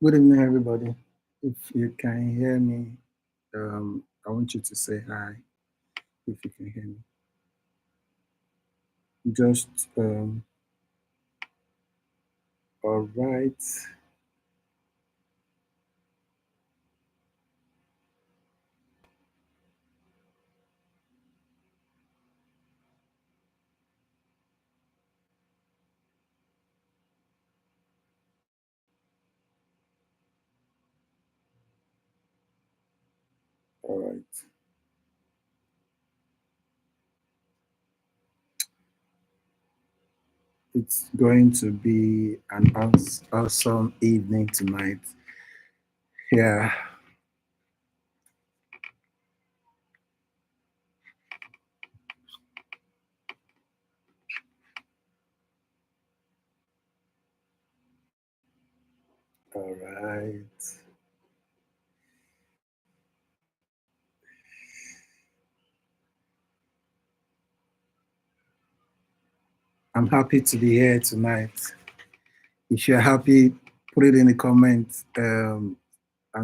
Good evening, everybody. If you can hear me, I want you to say hi if you can hear me. Just, all right, all right. It's going to be an awesome evening tonight. Yeah, all right. I'm happy to be here tonight. If you're happy, put it in the comments and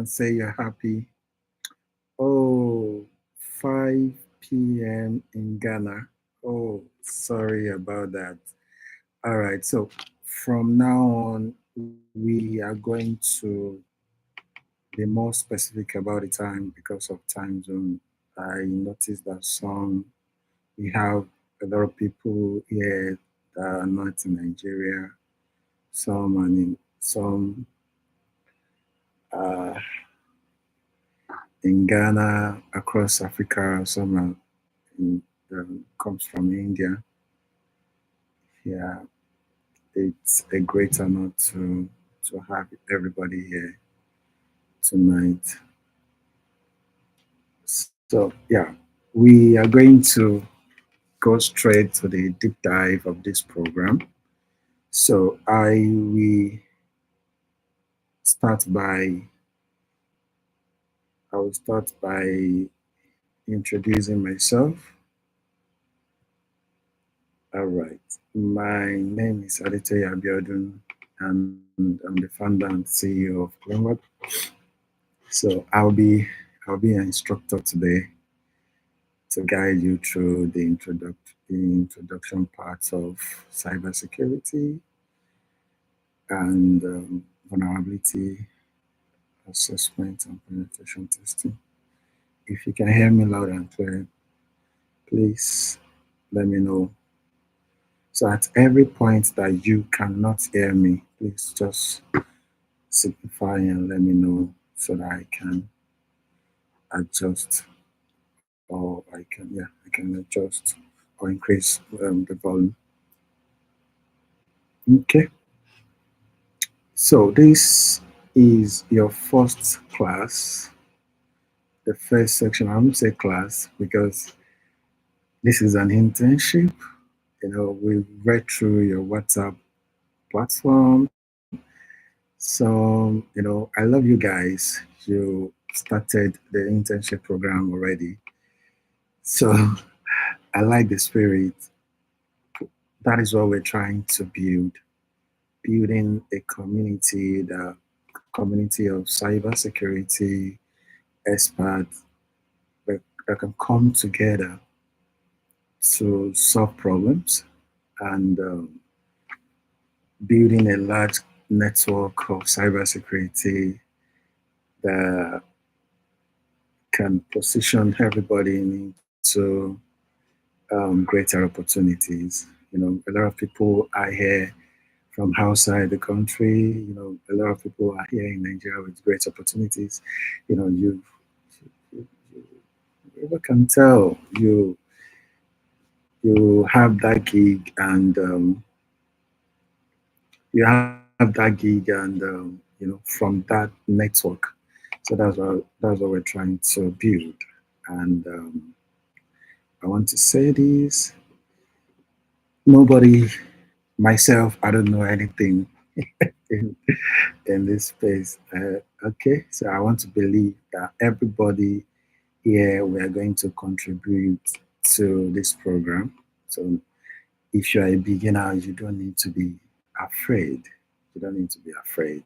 say you're happy. Oh, 5 p.m. in Ghana. Oh, sorry about that. All right, so from now on, we are going to be more specific about the time because of time zone. I noticed that we have a lot of people here that are not in Nigeria, some and uh, in Ghana, across Africa, some are comes from India. Yeah, it's a great honor to have everybody here tonight. So yeah, we are going to go straight to the deep dive of this program. So start by I will start by introducing myself. All right. My name is Aditya Abiodun, and I'm the founder and CEO of Klemweb. So I'll be an instructor today to guide you through the introduction parts of cybersecurity and vulnerability assessment and penetration testing. If you can hear me loud and clear, please let me know. So at every point that you cannot hear me, please just signify and let me know so that I can adjust or I can adjust or increase the volume. Okay. So this is your first class, the first section. I won't say class because this is an internship. We read through your WhatsApp platform. So, I love you guys. You started the internship program already. So I like the spirit. That is what we're trying to build. Building a community of cybersecurity experts that can come together to solve problems and building a large network of cybersecurity that can position everybody into greater opportunities. A lot of people are here from outside the country. A lot of people are here in Nigeria with great opportunities. You, you can tell you have that gig and you have that gig and from that network. So that's what we're trying to build. And I want to say this: nobody, myself, I don't know anything in, in this space. Okay, so I want to believe that everybody here we are going to contribute to this program. So if you're a beginner, you don't need to be afraid. You don't need to be afraid.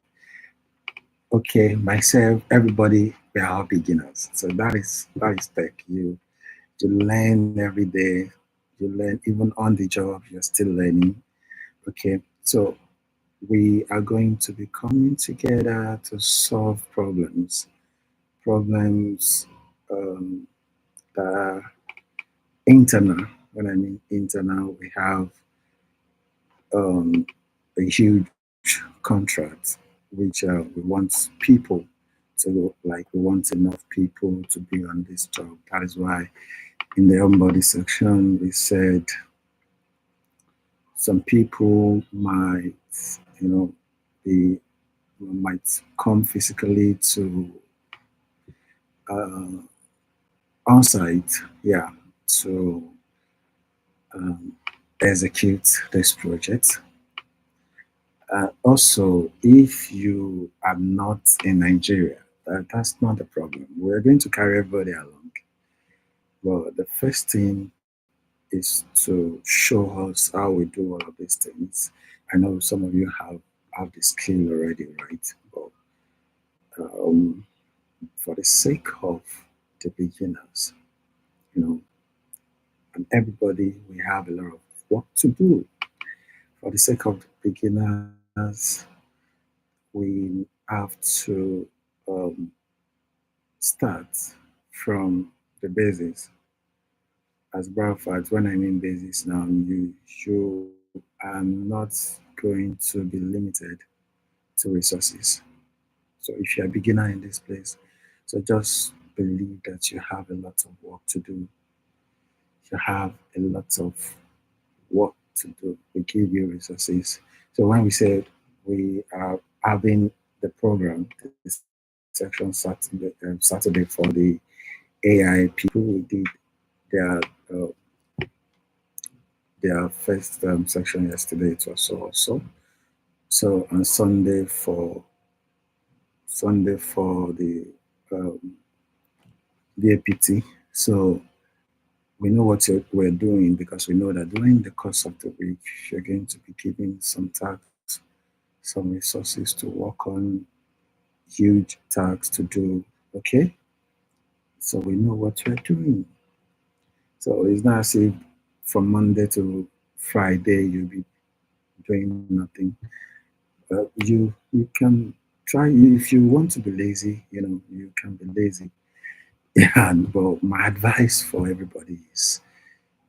Okay, myself, everybody, we are all beginners. So that is tech. You learn every day. You learn even on the job. You're still learning. Okay, so we are going to be coming together to solve problems. Problems that are internal. When I mean internal, we have um, a huge contract, which we want people to like. We want enough people to be on this job. That is why in the onboarding section we said some people might, you know, be might come physically to uh, on site, yeah, to um, execute this project. Also, if you are not in Nigeria, that's not a problem. We're going to carry everybody along. But the first thing is to show us how we do all of these things. I know some of you have the skill already, right? But for the sake of the beginners, you know, and everybody, we have a lot of work to do. For the sake of the beginners, we have to um, start from the basis. As a matter of fact, when I mean basis now, you are not going to be limited to resources. So if you're a beginner in this place, so just believe that you have a lot of work to do. You have a lot of work to do. We give you resources. So when we said we are having the program, the section Saturday for the AI people, we did their uh, their first section yesterday. It was so awesome. So on Sunday for the um, VAPT. So we know what we're doing because we know that during the course of the week, you're going to be given some tasks, some resources to work on, huge tasks to do. Okay, so we know what we're doing. So it's not as if from Monday to Friday you'll be doing nothing. You can try if you want to be lazy. You know you can be lazy. Yeah, but my advice for everybody is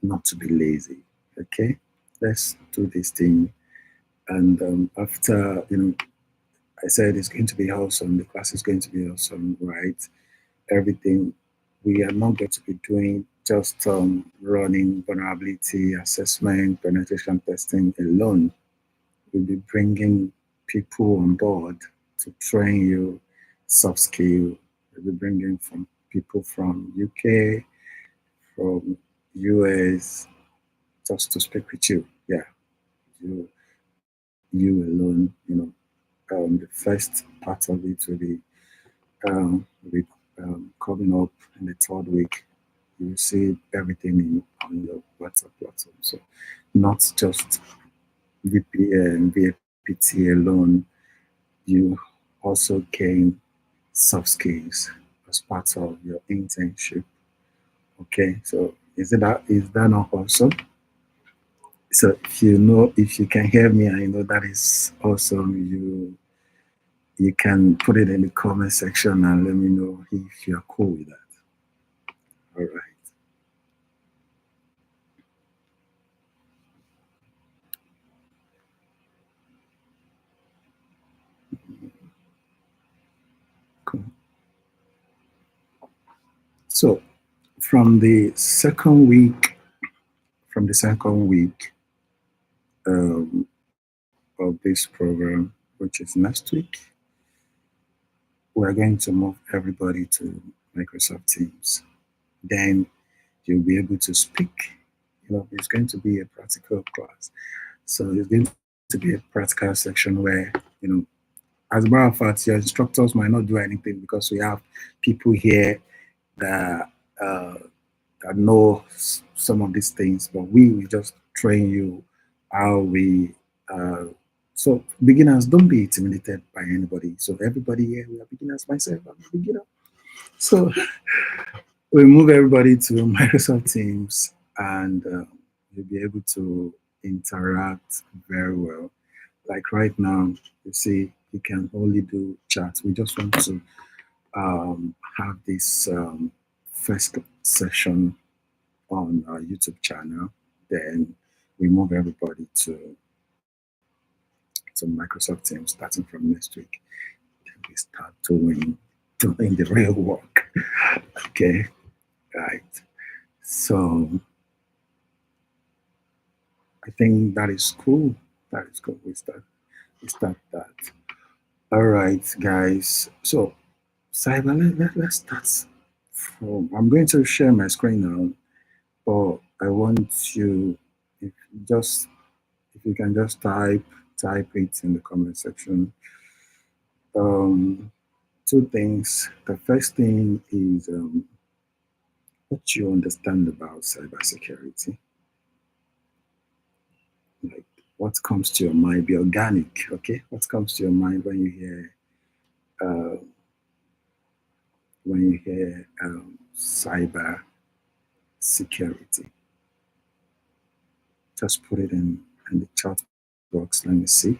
not to be lazy. Okay, let's do this thing. And after I said it's going to be awesome. The class is going to be awesome, right? Everything. We are not going to be doing just running vulnerability assessment, penetration testing alone. We'll be bringing people on board to train you soft skill. We'll be bringing from people from UK, from US, just to speak with you. Yeah, you alone. The first part of it will be coming up in the third week. You will see everything on your WhatsApp platform. So not just VAPT alone, you also gain soft skills as part of your internship. Okay, so is that not awesome? So if you can hear me, I know that is awesome. You can put it in the comment section and let me know if you're cool with that. All right, cool. So from the second week, from the second week um, of this program, which is next week, we're going to move everybody to Microsoft Teams. Then you'll be able to speak. It's going to be a practical class. So it's going to be a practical section where, as a matter of fact, your instructors might not do anything because we have people here that uh, that know some of these things, but we just train you how we uh, So beginners, don't be intimidated by anybody. So everybody here, we are beginners. Myself, I'm a beginner. So we move everybody to Microsoft Teams, and you'll be able to interact very well. Like right now, you see, you can only do chat. We just want to have this first session on our YouTube channel. Then we move everybody to Microsoft Teams starting from next week. Then we start doing the real work. Okay, right. So I think that is cool. That is cool. We start that. All right, guys. So cyber, let's start from. I'm going to share my screen now, but I want you, if just if you can just type it in the comment section. Um, Two things. The first thing is what you understand about cybersecurity. Like what comes to your mind, be organic, okay? What comes to your mind uh, when you hear cyber security? Just put it in the chat box. Let me see.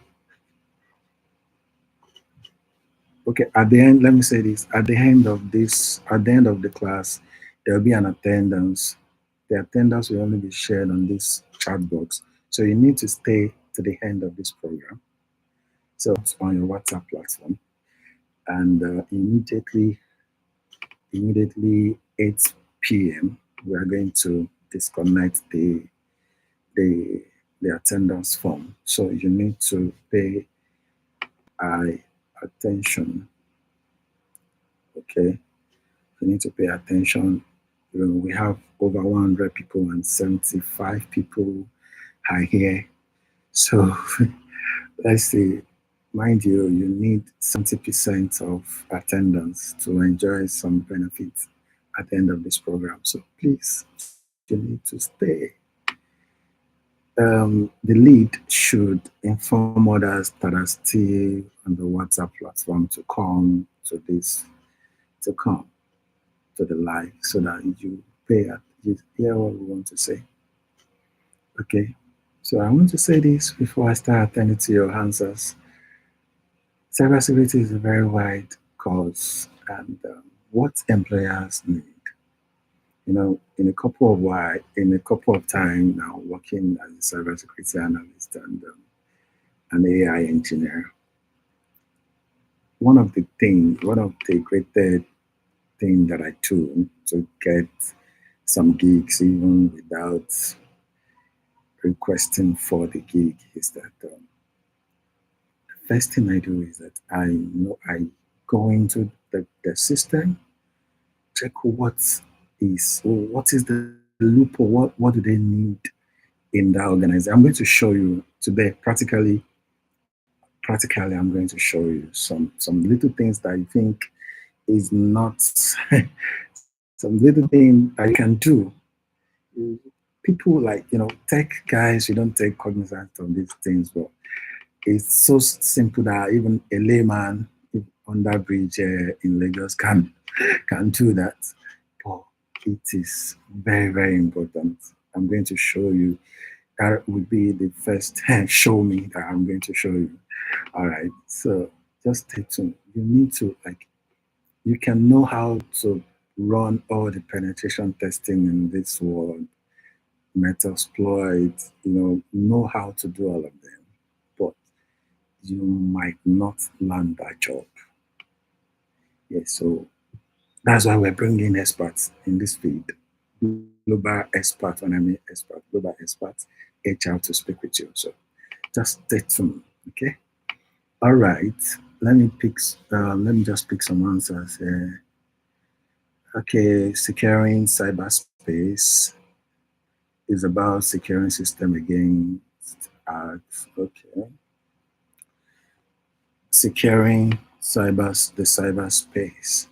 Okay, at the end, let me say this. At the end of the class, there'll be an attendance. The attendance will only be shared on this chat box. So you need to stay to the end of this program. So it's on your WhatsApp platform. And immediately 8 p.m., we are going to disconnect the the attendance form. So you need to pay high attention. Okay, you need to pay attention. You know, we have over 100 people and 75 people are here. So let's see, mind you, you need 70% of attendance to enjoy some benefits at the end of this program. So please, you need to stay. The lead should inform others that are still on the WhatsApp platform to come to this, to come to the live so that you hear what we want to say. Okay. So I want to say this before I start attending to your answers. Cybersecurity is a very wide cause, and what employers need. You know, in a couple of time now, working as a cybersecurity analyst and an AI engineer, one of the greatest thing that I do to get some gigs even without requesting for the gig is that the first thing I do is that I go into the system, check what is the loop, or what do they need in that organization. I'm going to show you today practically I'm going to show you some little things that I think is not some little thing that you can do. People like, tech guys, you don't take cognizance of these things, but it's so simple that even a layman on that bridge in Lagos can do that. But it is very, very important. I'm going to show you. That would be the first show me that I'm going to show you. All right. So just stay tuned. You need to you can know how to run all the penetration testing in this world, Metasploit, know how to do all of them. But you might not land that job. Yeah, so that's why we're bringing experts in this field, global experts. When I mean expert, global experts, HR to speak with you. So just stay tuned, okay? All right. Let me just pick some answers here. Okay, securing cyberspace is about securing system against acts. Okay, securing the cyberspace.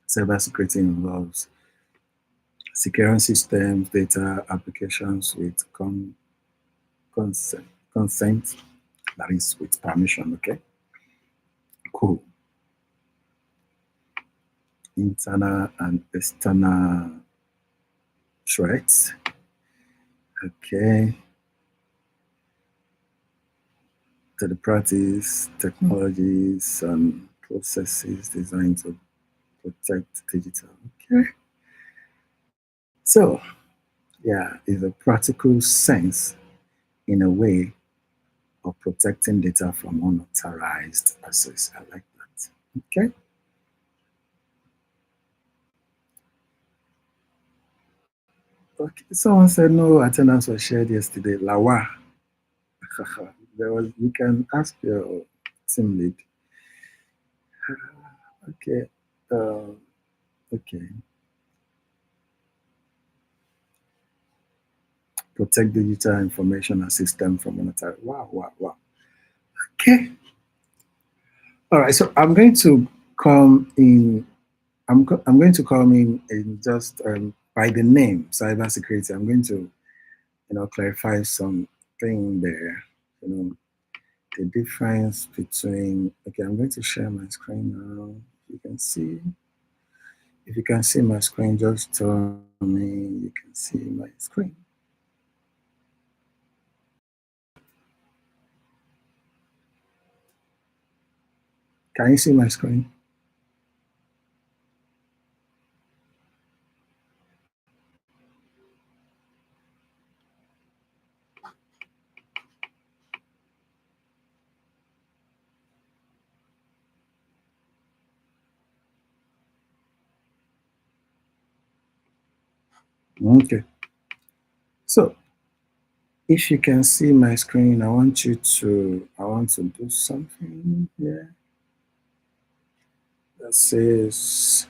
Cybersecurity involves securing systems, data, applications with consent, That is with permission, okay? Cool. Internal and external threats. Okay. To the practice, technologies and processes designed to protect digital. Okay. So, yeah, is a practical sense in a way of protecting data from unauthorized access. I like that. Okay. Okay. Someone said no attendance was shared yesterday. Lawa. There was. You can ask your team lead. Okay. Uh, okay. Protect digital information and system from unauthorized. Wow. Wow. Wow. Okay. All right. So I'm going to come in. I'm going to come in just by the name cybersecurity. I'm going to clarify something there. You know, the difference between. Okay, I'm going to share my screen now. You can see. If you can see my screen, just tell me you can see my screen. Can you see my screen? Okay. So if you can see my screen, I want to do something here that says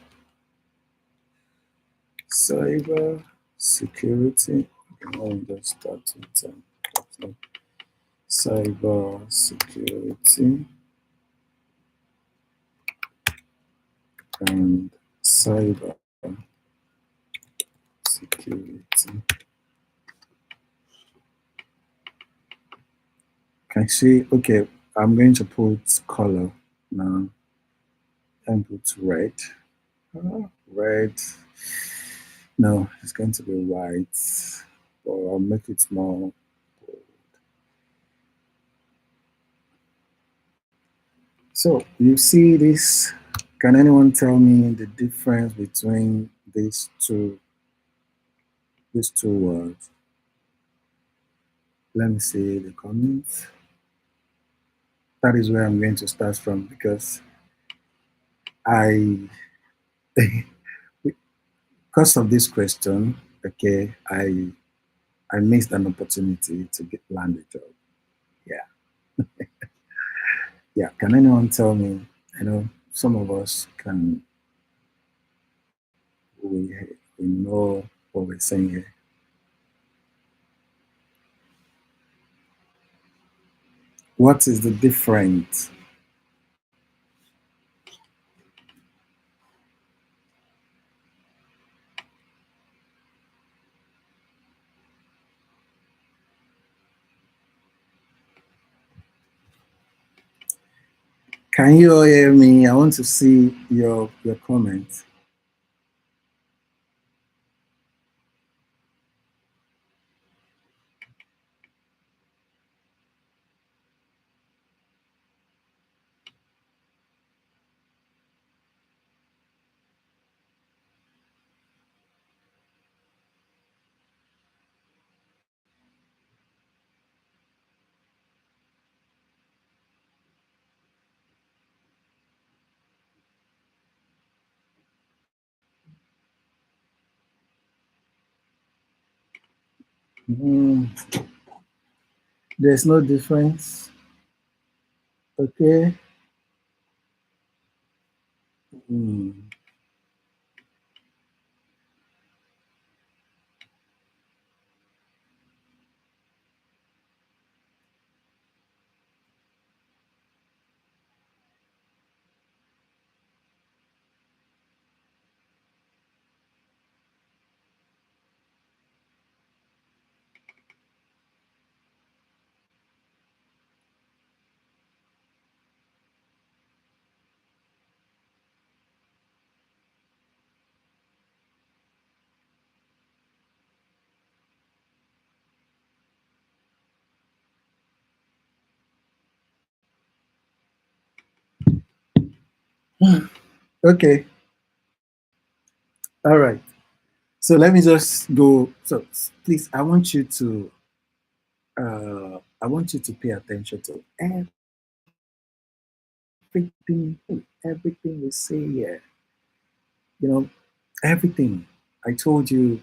cyber security. Let me just start with cyber security and cyber security. Can you see? Okay, I'm going to put color now and put red. Red. No, it's going to be white. Or I'll make it more. So you see this? Can anyone tell me the difference between these two words? Let me see the comments. That is where I'm going to start from because I, because of this question, okay, I missed an opportunity to get land a job. Yeah, yeah. Can anyone tell me? I know some of us can we we know what we're saying here. What is the difference? Can you all hear me? I want to see your comments. Mm, there's no difference. Okay. Mm, Okay, all right. So let me just go. So please, I want you to pay attention to everything we say here. You know, everything. I told you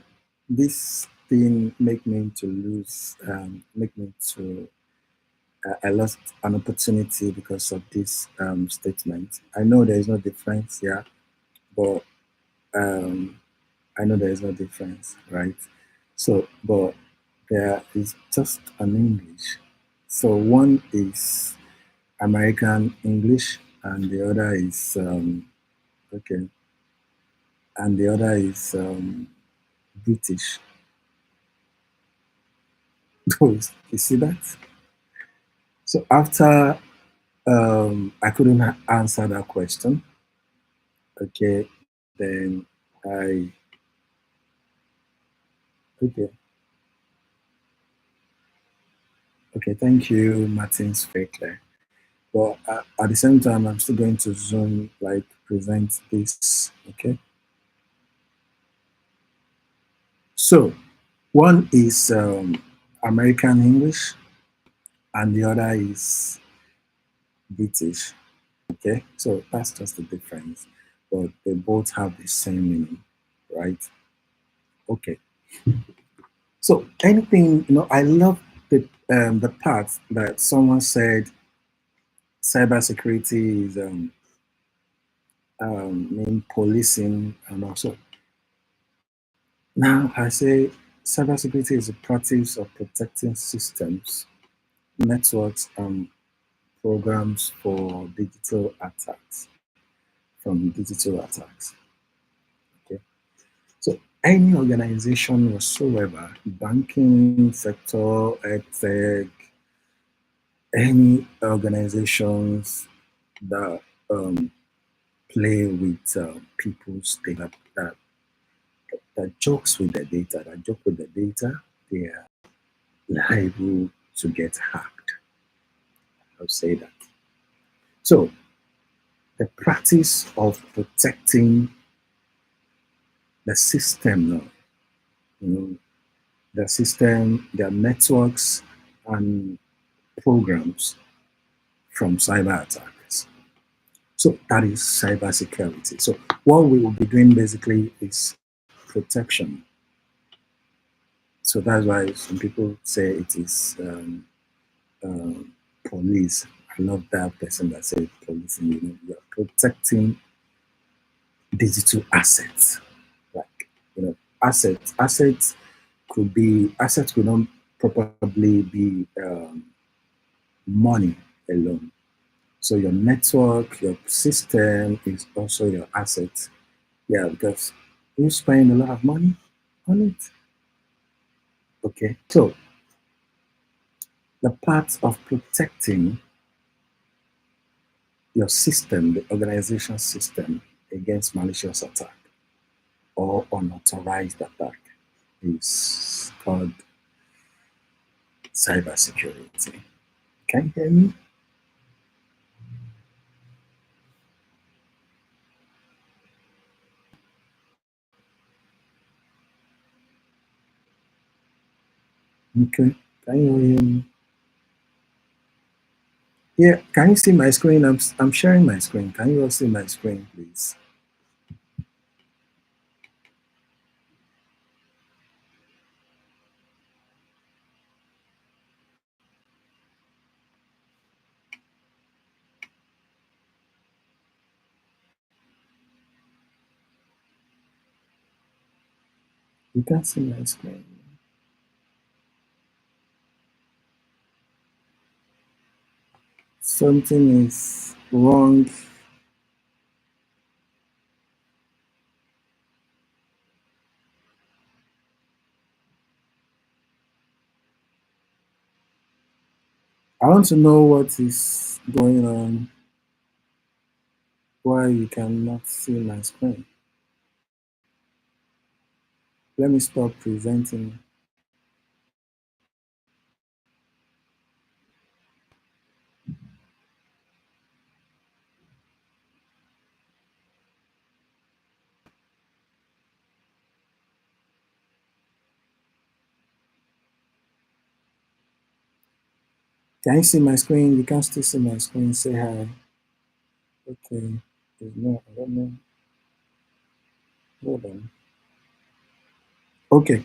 this thing make me to I lost an opportunity because of this statement. I know there is no difference here, but um, I know there is no difference, right? So, but there is just an English. So one is American English, and the other is okay, and the other is British. You see that? So after I couldn't answer that question, okay, then I okay, okay. Thank you, Martin's Fakler. But at the same time, I'm still going to zoom, like present this. Okay. So one is American English, and the other is British. Okay. So that's just the difference, but they both have the same meaning, right? Okay. So anything, I love the part that someone said cybersecurity is mean policing and also. Now I say cybersecurity is a practice of protecting systems, networks, and programs for digital attacks from digital attacks. Okay. So any organization whatsoever, banking sector, edtech, any organizations that play with people's data, that jokes with the data, they are liable to get hacked. I'll say that. So the practice of protecting the system, you know, the system, their networks and programs from cyber attacks. So that is cybersecurity. So what we will be doing basically is protection. So that's why some people say it is police. I love that person that said police. You're protecting digital assets. Like, assets could not probably be money alone. So your network, your system is also your asset. Yeah, because you spend a lot of money on it. Okay. So the part of protecting your system, the organization system, against malicious attack or unauthorized attack is called cybersecurity. Can you hear me? Okay. Can you hear me? Yeah. Can you see my screen? I'm sharing my screen. Can you all see my screen, please? You can see my screen. Something is wrong. I want to know what is going on. Why you cannot see my screen? Let me stop presenting. Can you see my screen? You can still see my screen. Say hi. Okay. There's no, I don't know. Hold on. Okay.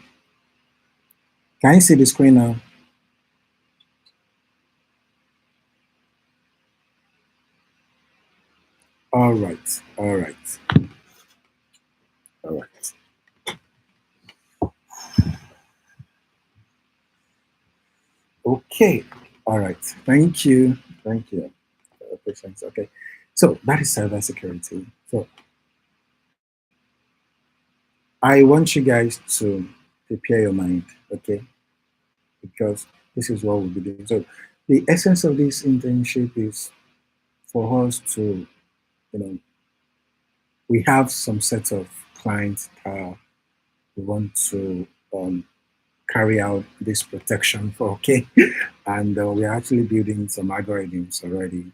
Can you see the screen now? All right. All right. All right. Okay. All right. Thank you. Thank you for your patience. Okay. So that is cybersecurity. So I want you guys to prepare your mind, okay? Because this is what we'll be doing. So the essence of this internship is for us to, you know, we have some set of clients that we want to carry out this protection for, okay? And we're actually building some algorithms already.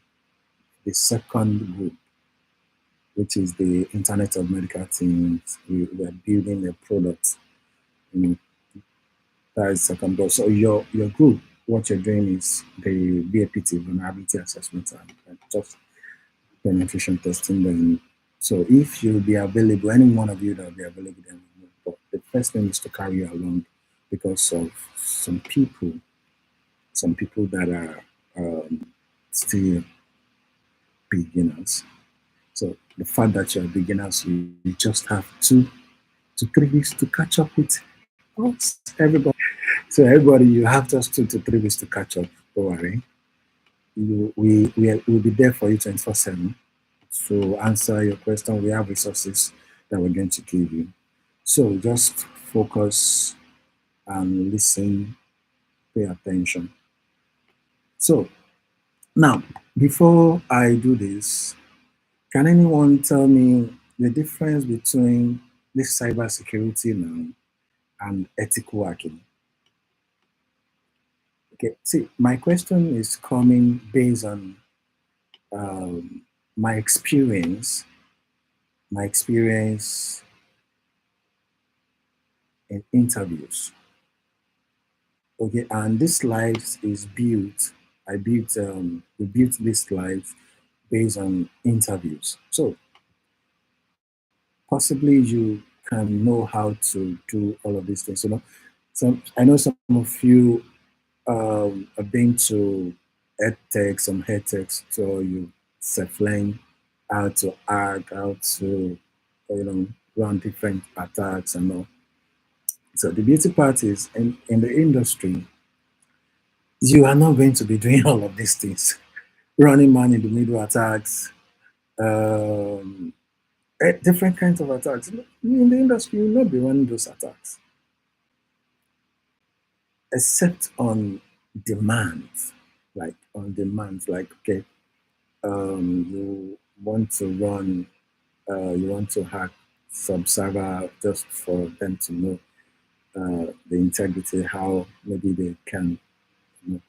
The second group, which is the Internet of Medical Things, we are building a product, you know, that is second group. So your group, what you're doing is the VAPT, vulnerability assessment, and just penetration testing. Then, so if you'll be available, any one of you that will be available, then we move. But the first thing is to carry you along because of some people that are still beginners. So the fact that you're beginners, you just have 2 to 3 weeks to catch up with us, everybody. So everybody, you have just 2 to 3 weeks to catch up. Don't worry. We'll be there for you 24/7 to answer your question. We have resources that we're going to give you. So just focus and listen, pay attention. So now, before I do this, can anyone tell me the difference between this cybersecurity now and ethical hacking? Okay, see, my question is coming based on um, my experience, my experience in interviews. Okay, and this slides is built. We built this slides based on interviews. So possibly you can know how to do all of these things. You know, I know some of you have been to EdTech, some EdTech, so you self-learn how to hack, how to run different attacks and all. So the beauty part is in the industry, you are not going to be doing all of these things. Running man in the middle attacks, um, different kinds of attacks. In the industry, you will not be running those attacks, except on demand. Like on demand, like, okay, you want to run, you want to hack some server just for them to know the integrity, how maybe they can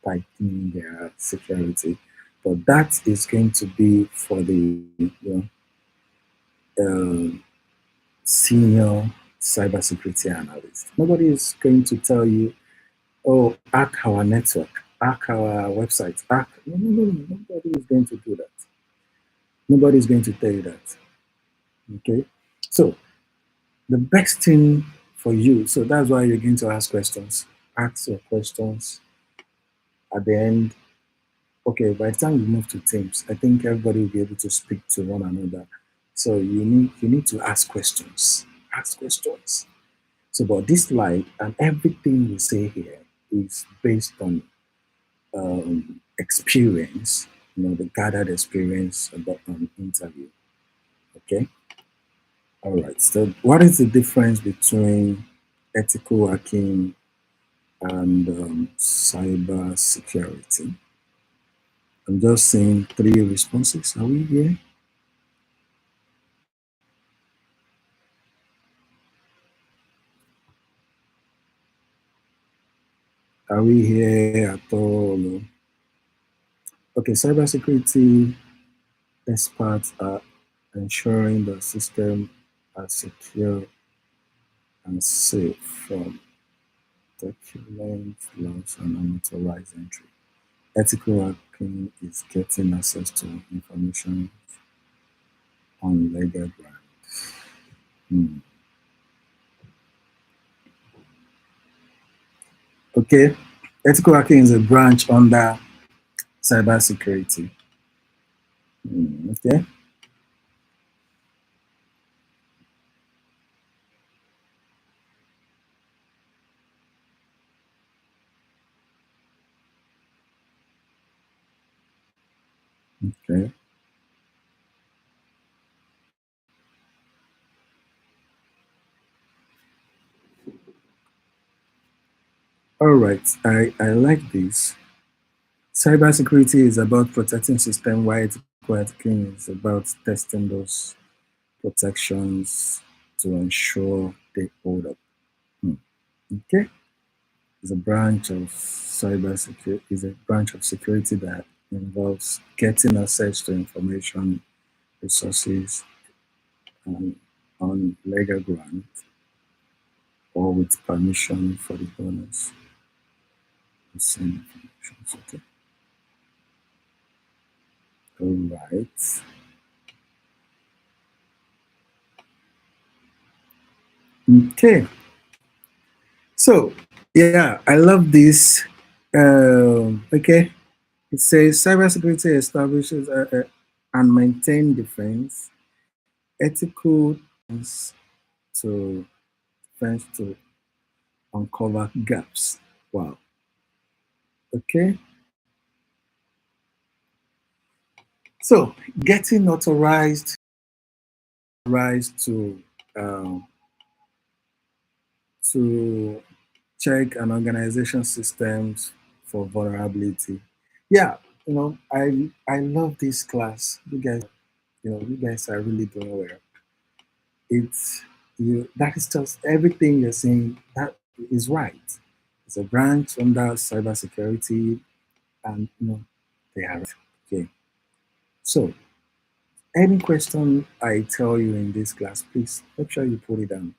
tighten their security. But that is going to be for the um, senior cybersecurity analyst. Nobody is going to tell you, oh, hack our network, hack our website, hack. No, no, no, no. Nobody is going to do that. Nobody is going to tell you that. Okay? So the best thing for you, so that's why you're going to ask questions. Ask your questions at the end. Okay, by the time we move to teams, I think everybody will be able to speak to one another. So you need to ask questions. Ask questions. So, but this slide and everything we say here is based on experience, the gathered experience about an interview. Okay. All right. So, what is the difference between ethical hacking and cyber security? I'm just saying 3 responses. Are we here? Are we here at all? Okay, cybersecurity experts are ensuring the system are secure and safe from document loss and unauthorized entry. Ethical hacking is getting access to information on legal ground. Hmm. Okay, ethical hacking is a branch under cybersecurity. Okay, okay. All right, I like this. Cybersecurity is about protecting system, while ethical hacking is about testing those protections to ensure they hold up. Hmm. Okay, is a branch of cybersecurity is a branch of security that involves getting access to information, resources, on legal ground or with permission for the owners to send information. Okay, all right. Okay, so yeah, I love this. Okay, it says cybersecurity establishes and maintain defense, ethical to defense to uncover gaps. Wow. Okay. So getting authorized rise um, to check an organization systems for vulnerability. Yeah, I love this class. You guys are really doing well. It's you that is just everything you're saying that is right. It's a branch under cybersecurity and they are right. Okay. So any question I tell you in this class, please make sure you put it down.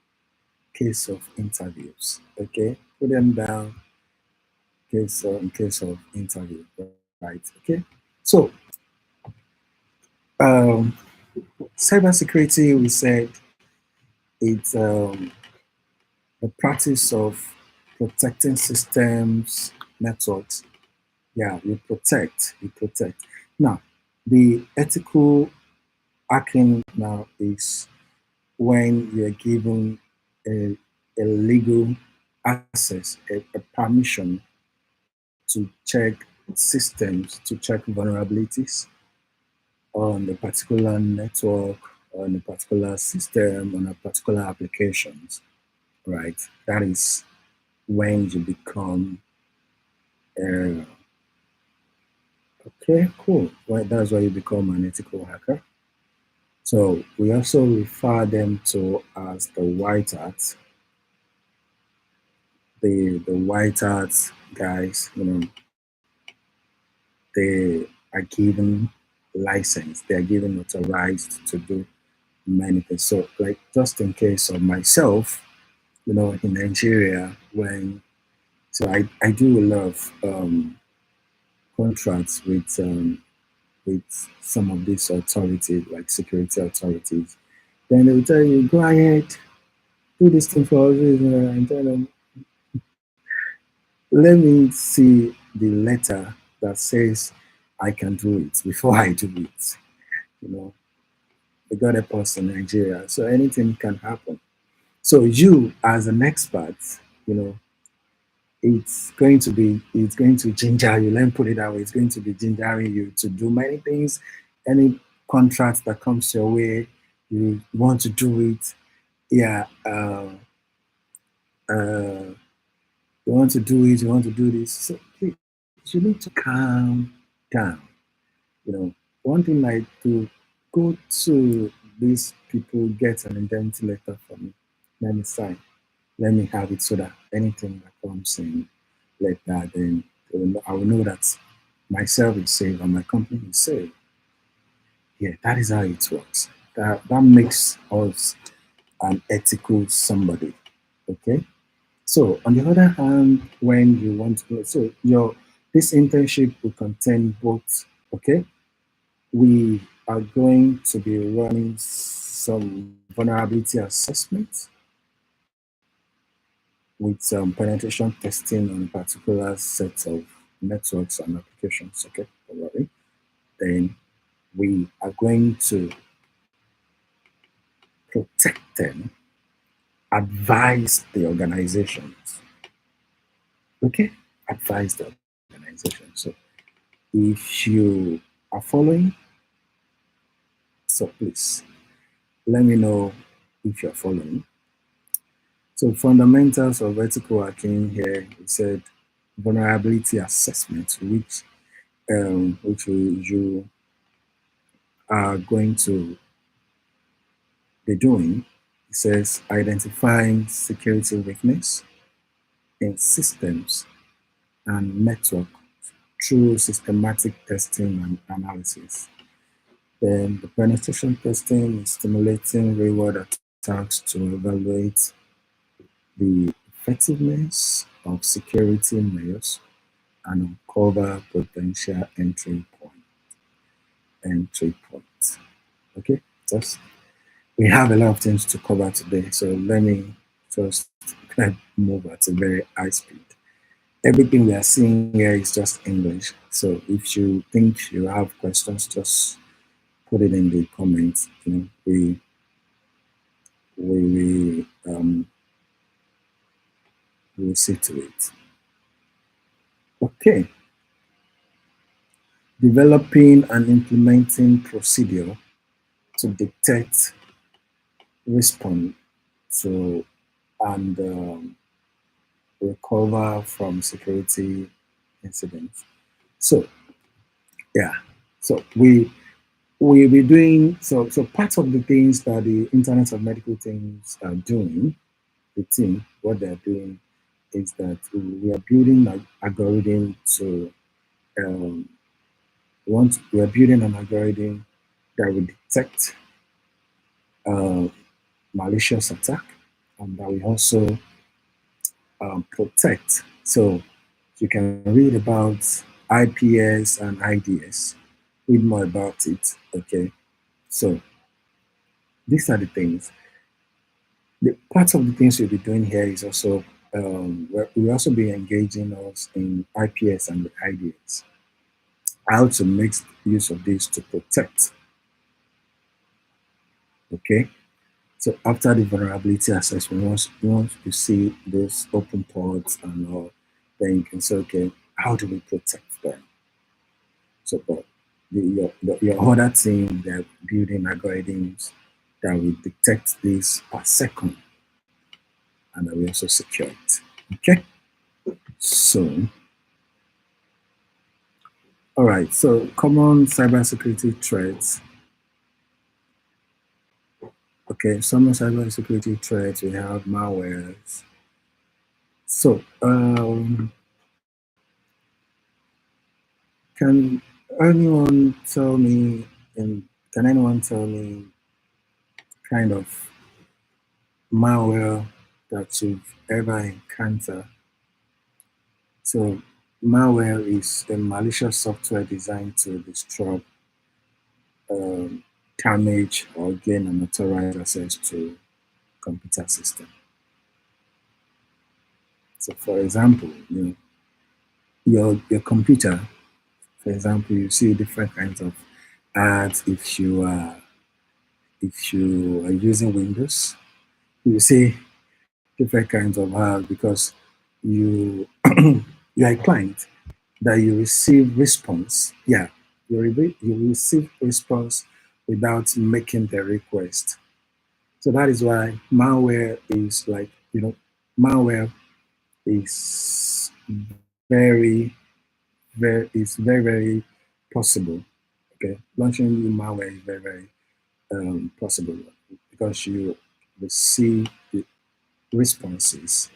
Case of interviews. Okay, put them down. In case of interview, right? Okay. So um, cybersecurity, we said it's the practice of protecting systems, networks. Yeah, you protect. Now, the ethical hacking now is when you're given a legal access, a permission to check systems, to check vulnerabilities on a particular network, on a particular system, on a particular applications, right? That is when you become, okay, cool. Right, that's why you become an ethical hacker. So we also refer them to as the white hat, the white hat guys. They are given license, they are given authorized to do many things. So, like, just in case of myself, in Nigeria, I do a lot of contracts with some of these authorities, like security authorities. Then they will tell you, go ahead, do this thing for us, and tell them, let me see the letter that says I can do it before I do it. You know, they got a post in Nigeria, so anything can happen. So you, as an expert, you know, it's going to ginger you. Let me put it that way. It's going to be gingering you to do many things. Any contract that comes your way, you want to do it. Yeah, uh, you want to do it. You want to do this. So please, you need to calm down. One thing I do, go to these people, get an indemnity letter for me. Let me sign. Let me have it so that anything that comes in like that, then I will know that myself is safe and my company is safe. Yeah, that is how it works. That makes us an ethical somebody. Okay. So on the other hand, when you want to, so This internship will contain both, okay? We are going to be running some vulnerability assessments with some penetration testing on a particular set of networks and applications, okay? Don't worry. Then we are going to protect them, advise the organizations, okay? Advise the organization. So if you are following, so please let me know if you're following. So fundamentals of ethical hacking here, we said vulnerability assessment, which you are going to be doing. It says identifying security weakness in systems and network through systematic testing and analysis. Then the penetration testing is stimulating reward attacks to evaluate the effectiveness of security measures and uncover potential entry points. Okay, just we have a lot of things to cover today, so let me just move at a very high speed. Everything we are seeing here is just English, so if you think you have questions, just put it in the comments. You know, we will see to it. Okay. Developing and implementing procedure to detect, respond to, and recover from security incidents. So, yeah. So we be doing so part of the things that the Internet of Medical Things are doing, the team, what they're doing is that we are building an algorithm to um, we are building an algorithm that will detect uh, malicious attack, and that will also protect. So you can read about IPS and IDS, read more about it. Okay, so these are the things. The part of the things we'll be doing here is also we'll also be engaging us in IPS and the IDS. How to make use of this to protect. Okay, so after the vulnerability assessment, once you see those open ports and all, then you can say, okay, how do we protect them? So, but your other team, they're building algorithms that will detect this per second, and that will also secure it. Okay. So, all right. So, common cybersecurity threats. Okay, some cybersecurity threats we have malwares. So, can anyone tell me? And can anyone tell me kind of malware that you've ever encountered? So malware is a malicious software designed to disrupt, damage, or gain unauthorized access to computer system. So for example, your computer, for example, you see different kinds of ads if you are using Windows, you see different kinds of ads because you you are a client that you receive response. Yeah, you receive response without making the request. So that is why malware is like, malware is very, very possible. Okay, launching new malware is very, very possible because you receive the responses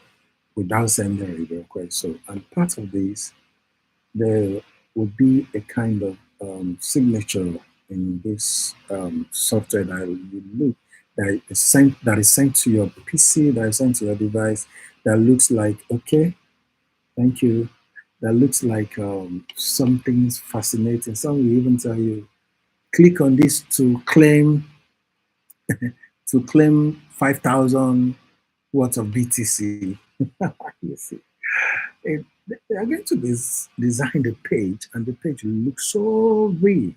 without sending a request. So, and part of this, there would be a kind of signature in this software that you look that is sent to your PC, that is sent to your device, that looks like, okay, thank you. that looks like something's fascinating. Some will even tell you, click on this to claim 5,000 worth of BTC. You see, they are going to design the page, and the page will look so real.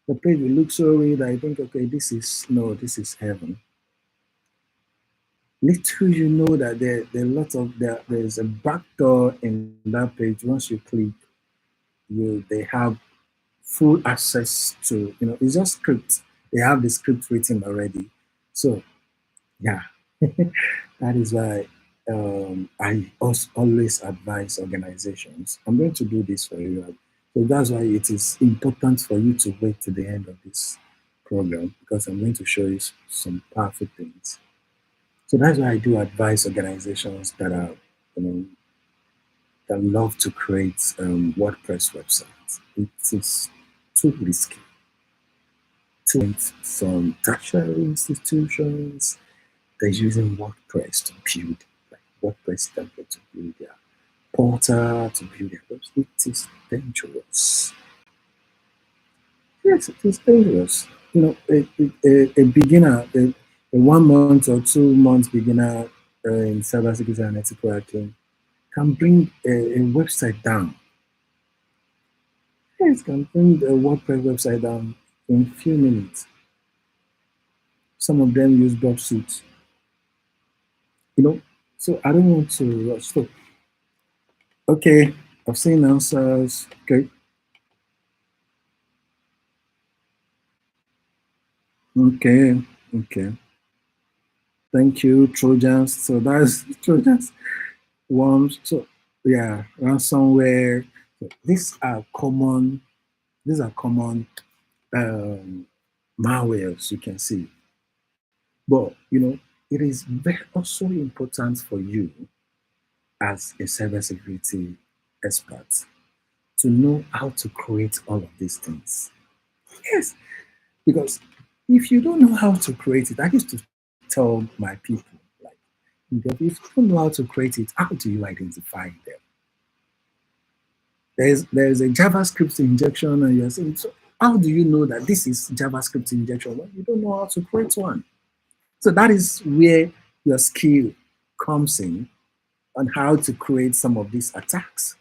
The page will look so real that I think, okay, this is heaven. Little you know that there's a backdoor in that page. Once you click, they have full access to, it's just script. They have the script written already. So yeah, that is why I also always advise organizations. I'm going to do this for you. So that's why it is important for you to wait to the end of this program, because I'm going to show you some powerful things. So that's why I do advise organizations that are, you know, that love to create WordPress websites. It is too risky. Some tertiary institutions, they're using WordPress to build, like WordPress template to build their portal, to build their website. It is dangerous. Yes, it is dangerous. A beginner, a 1 month or 2 months beginner in cybersecurity and ethical hacking can bring a website down. Yes, can bring a WordPress website down in a few minutes. Some of them use Burp Suite. You know, so I don't want to rush. So, okay, I've seen answers. Okay, okay, okay. Thank you, Trojans. So that's Trojans. Worms. So yeah, ransomware. So these are common. These are common malwares. You can see, but it is very also important for you as a cybersecurity expert to know how to create all of these things. Yes, because if you don't know how to create it, I used to tell my people, like, if you don't know how to create it, how do you identify them? There's a JavaScript injection, and you're saying, so how do you know that this is JavaScript injection? Well, you don't know how to create one. So that is where your skill comes in on how to create some of these attacks.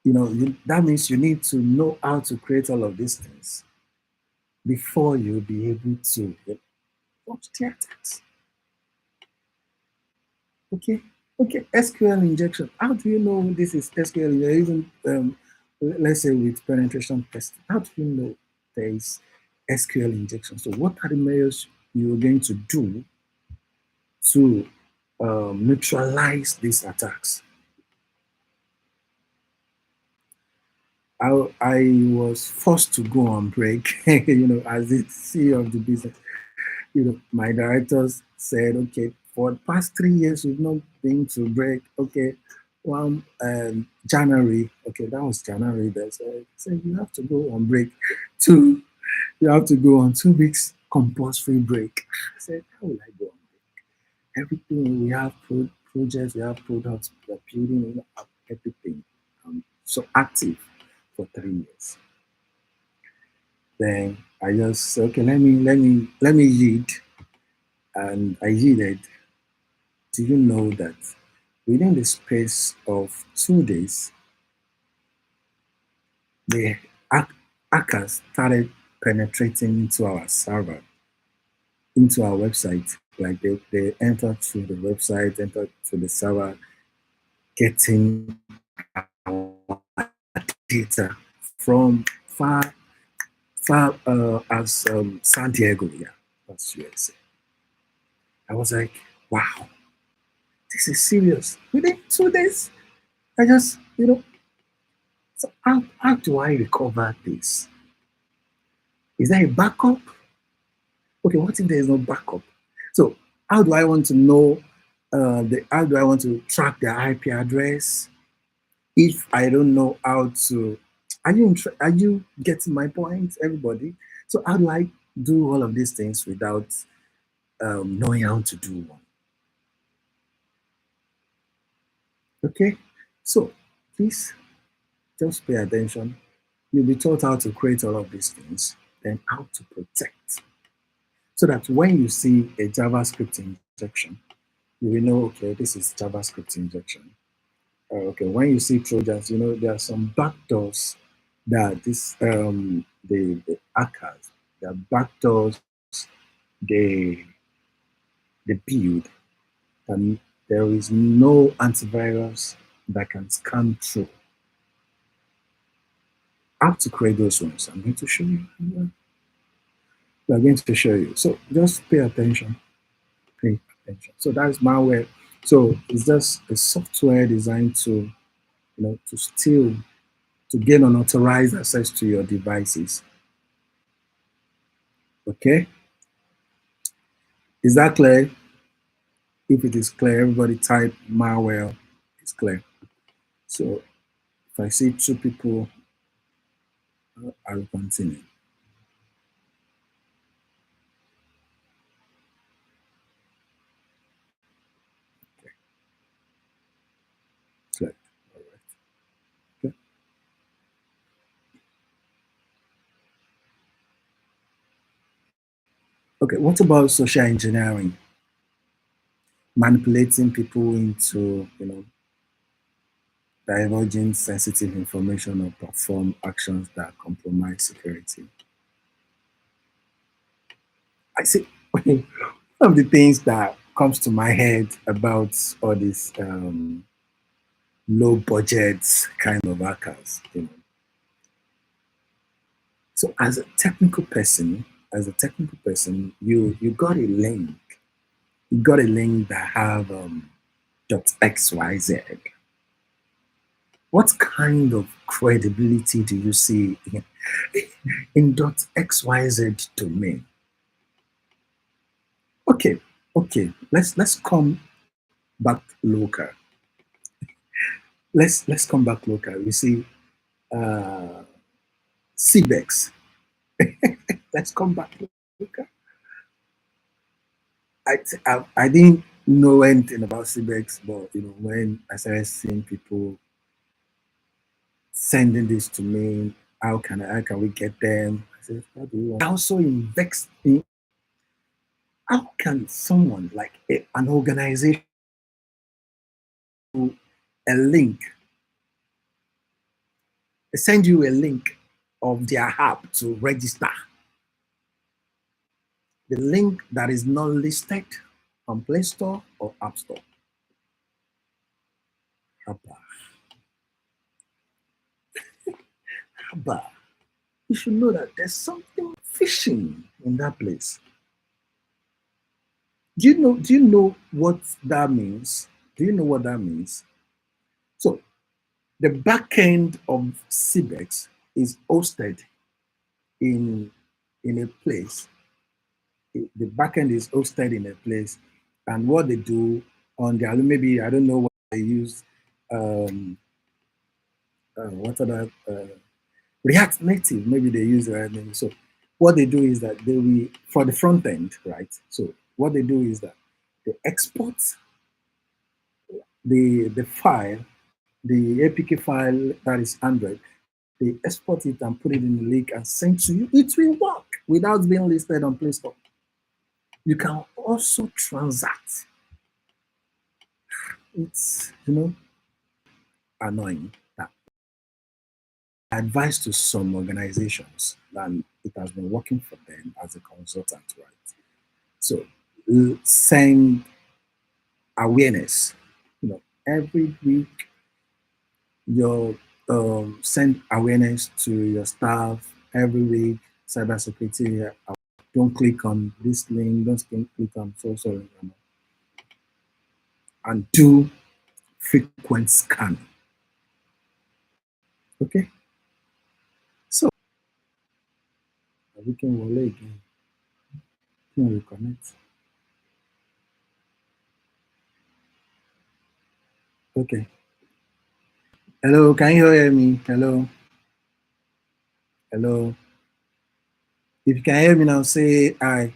That means you need to know how to create all of these things before you'll be able to watch the attacks. Okay, okay. SQL injection. How do you know this is SQL? You're even let's say with penetration testing. How do you know there is SQL injection? So what are the measures you're going to do to neutralize these attacks? I was forced to go on break, as the CEO of the business. My directors said, okay, for the past 3 years, we've not been to break. Okay, one January, okay, that was January. They said you have to go on break. You have to go on 2 weeks compulsory break. I said, how will I go on break? Everything we have projects, we have products, we're building, everything. So active for 3 years. Then I just said, okay, let me yield, and I yielded. Do you know that within the space of 2 days, the hackers started penetrating into our server, into our website? Like they entered through the website, entered through the server, getting our data from far as San Diego, yeah, that's USA. I was like, wow, this is serious. Within 2 days, I just, so how do I recover this? Is there a backup? Okay, what if there is no backup? So how do I want to know how do I want to track their IP address if I don't know how to? Are you getting my point, everybody? So how do I do all of these things without knowing how to do one? Okay, So please just pay attention. You'll be taught how to create all of these things, then how to protect. So that when you see a JavaScript injection, you will know, okay, this is JavaScript injection. Okay, when you see Trojans, you know there are some backdoors that the hackers, the backdoors they they build, and there is no antivirus that can scan through. How to create those ones? I'm going to show you. I'm going to show you. So just pay attention. Pay attention. So that's malware. So it's just a software designed to, to steal, to gain unauthorized access to your devices. Okay? Is that clear? If it is clear, everybody type malware. It's clear. So if I see two people, I will continue. Okay, clear. All right. Okay. Okay. What about social engineering? Manipulating people into, divulging sensitive information or perform actions that compromise security. I see. One of the things that comes to my head about all these low budget kind of hackers, So you got a link. You got a link that have .xyz. What kind of credibility do you see in .xyz domain? Okay, okay. Let's come back local. Let's come back local. You see, uh, CBEX. Let's come back local. I didn't know anything about CBEX, but when I started seeing people sending this to me, how can we get them? I said, what do you want? I also invest in how can someone like an organization a link, send you a link of their app to register. The link that is not listed on Play Store or App Store. Haba. Haba. You should know that there's something phishing in that place. Do you know what that means? Do you know what that means? So the back end of CBEX is hosted in a place. The backend is hosted in a place, and what they do on their, maybe I don't know what they use. What other React Native? Maybe they use React Native. So what they do is that they will, for the front end, right? So what they do is that they export the file, the APK file that is Android. They export it and put it in the link and send to you. It will work without being listed on Play Store. You can also transact. It's annoying that advice to some organizations, and it has been working for them as a consultant, right? So send awareness. Every week your send awareness to your staff every week. Cybersecurity. Don't click on this link. Don't click on so and do frequent scanning. Okay. So we can roll again. Can reconnect. Okay. Hello, can you hear me? Hello. Hello. If you can hear me now, say hi.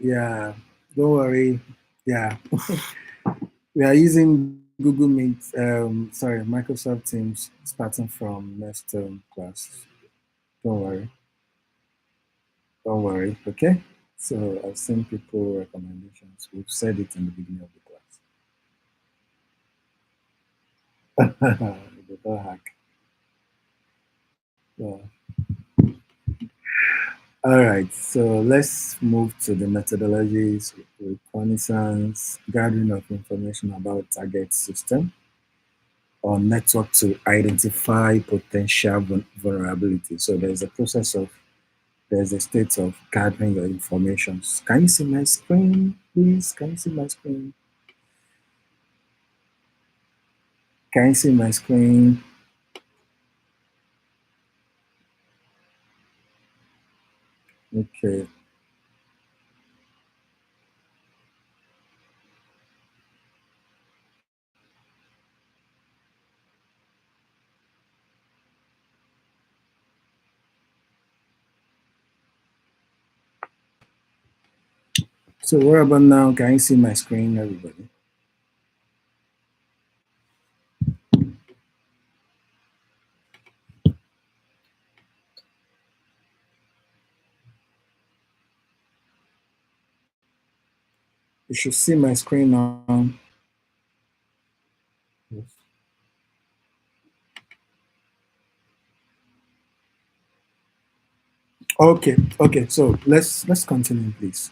Yeah, don't worry. Yeah, we are using Google Meet, sorry, Microsoft Teams starting from next class. Don't worry. Don't worry. Okay. So I've seen people recommendations. We've said it in the beginning of the class. The door hack. Yeah. All right. So let's move to the methodologies, reconnaissance, gathering of information about target system or network to identify potential vulnerability. So there's a state of gathering your information. Can you see my screen, please? Can you see my screen? Can you see my screen? Okay. So what about now? Can you see my screen, everybody? You should see my screen now. Yes. Okay, okay. So let's continue, please.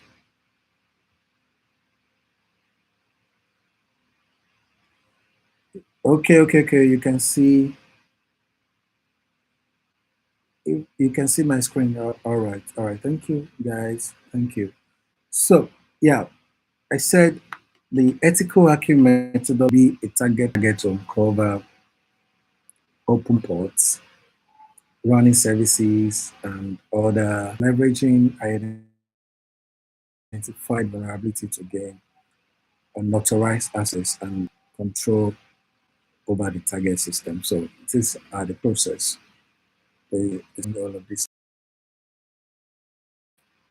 Okay, okay, okay. You can see my screen. All right, all right. Thank you, guys. Thank you. So yeah, I said the ethical hacking method will be a target to uncover open ports, running services, and other leveraging identified vulnerability to gain unauthorized access and control over the target system. So these are the process. All of this.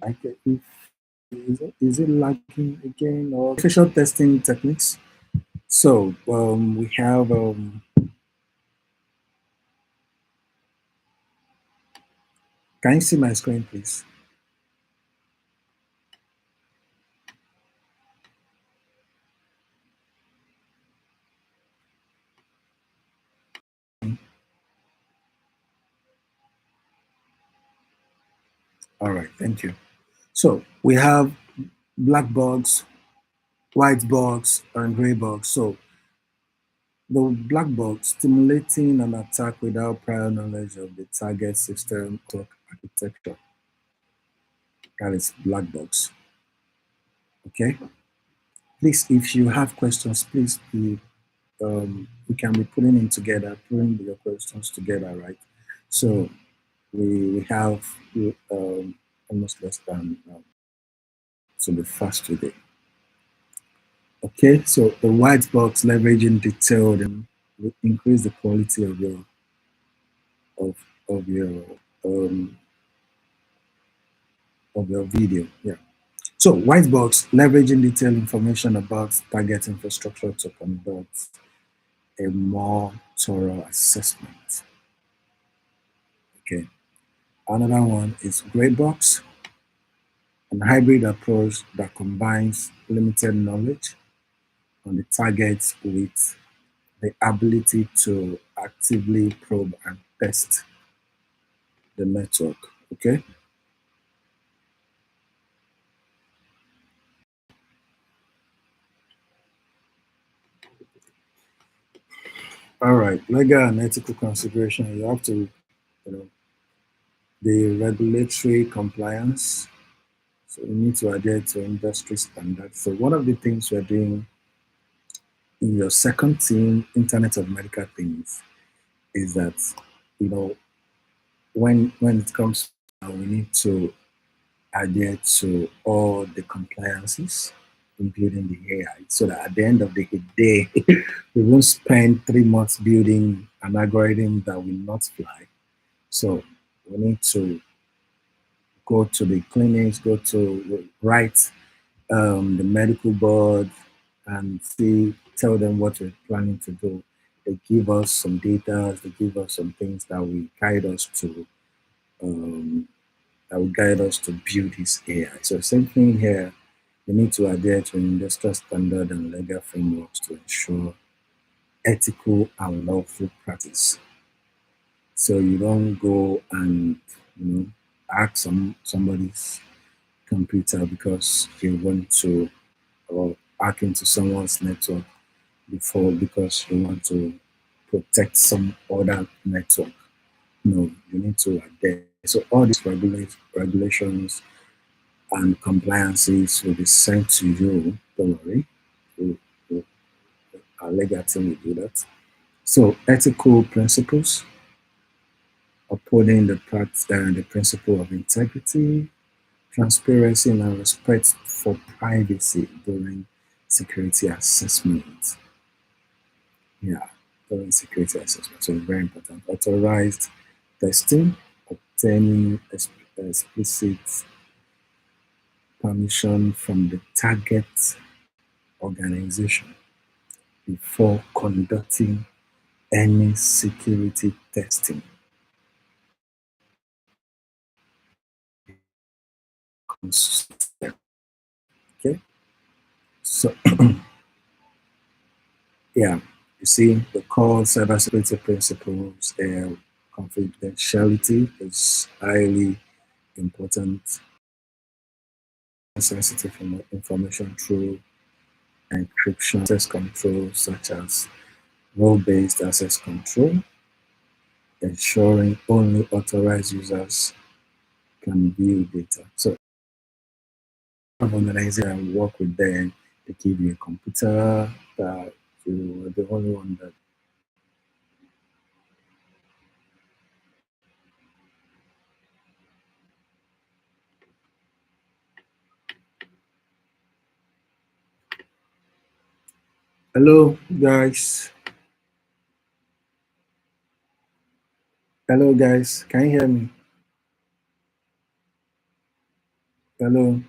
Like if is it lagging again or facial testing techniques? So we have can you see my screen please? All right, thank you. So we have black box, white box, and gray box. So the black box stimulating an attack without prior knowledge of the target system or architecture. That is black box. Okay. Please, if you have questions, please we can be putting in together, putting your questions together, right? So we have almost less than to be fast today. Okay, so the white box leveraging detailed and will increase the quality of of your um, of your video. Yeah. So white box leveraging detailed information about target infrastructure to conduct a more thorough assessment. Okay. Another one is gray box, an hybrid approach that combines limited knowledge on the target with the ability to actively probe and test the network. Okay. All right. Legal and ethical consideration. You have to, you know, the regulatory compliance. So you need to adhere to industry standards. So one of the things we're doing in your second team, Internet of Medical Things, is that you know when it comes, we need to adhere to all the compliances, including the AI, so that at the end of the day, we won't spend 3 months building an algorithm that will not fly. So we need to go to the clinics, go to write the medical board and tell them what we're planning to do. They give us some data, they give us some things that will guide us to um, build this AI. So same thing here. You need to adhere to industrial standard and legal frameworks to ensure ethical and lawful practice. So you don't go and hack somebody's computer because you want to, or hack into someone's network because you want to protect some other network. No, you need to adhere. So all these regulations and compliances will be sent to you. Don't worry, our legal team will do that. So ethical principles, upholding the principle of integrity, transparency, and respect for privacy during security assessment. Yeah, during security assessment. So very important. Authorized testing, obtaining explicit permission from the target organization before conducting any security testing. Okay, so yeah, you see the core cybersecurity principles. Confidentiality is highly important. Sensitive information through encryption, access control, such as role-based access control, ensuring only authorized users can view data. So organization work with them, they give you a computer that you are the only one that. Hello guys. Hello guys. Can you hear me? Hello.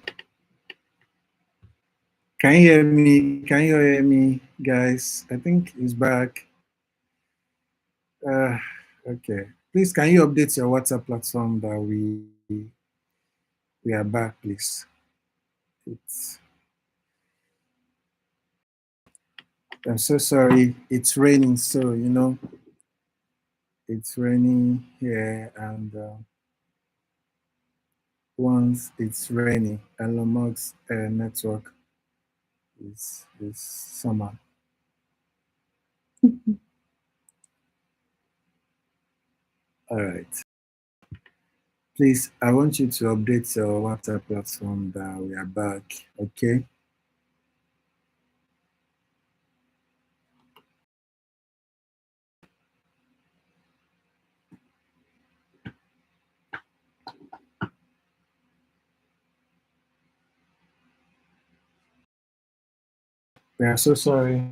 Can you hear me? Can you hear me, guys? I think he's back. Okay. Please, can you update your WhatsApp platform that we are back, please? It's I'm so sorry. It's raining, so it's raining here, and once it's raining, Elon Musk's network is summer. All right. Please, I want you to update your WhatsApp platform that we are back. Okay. We are so sorry.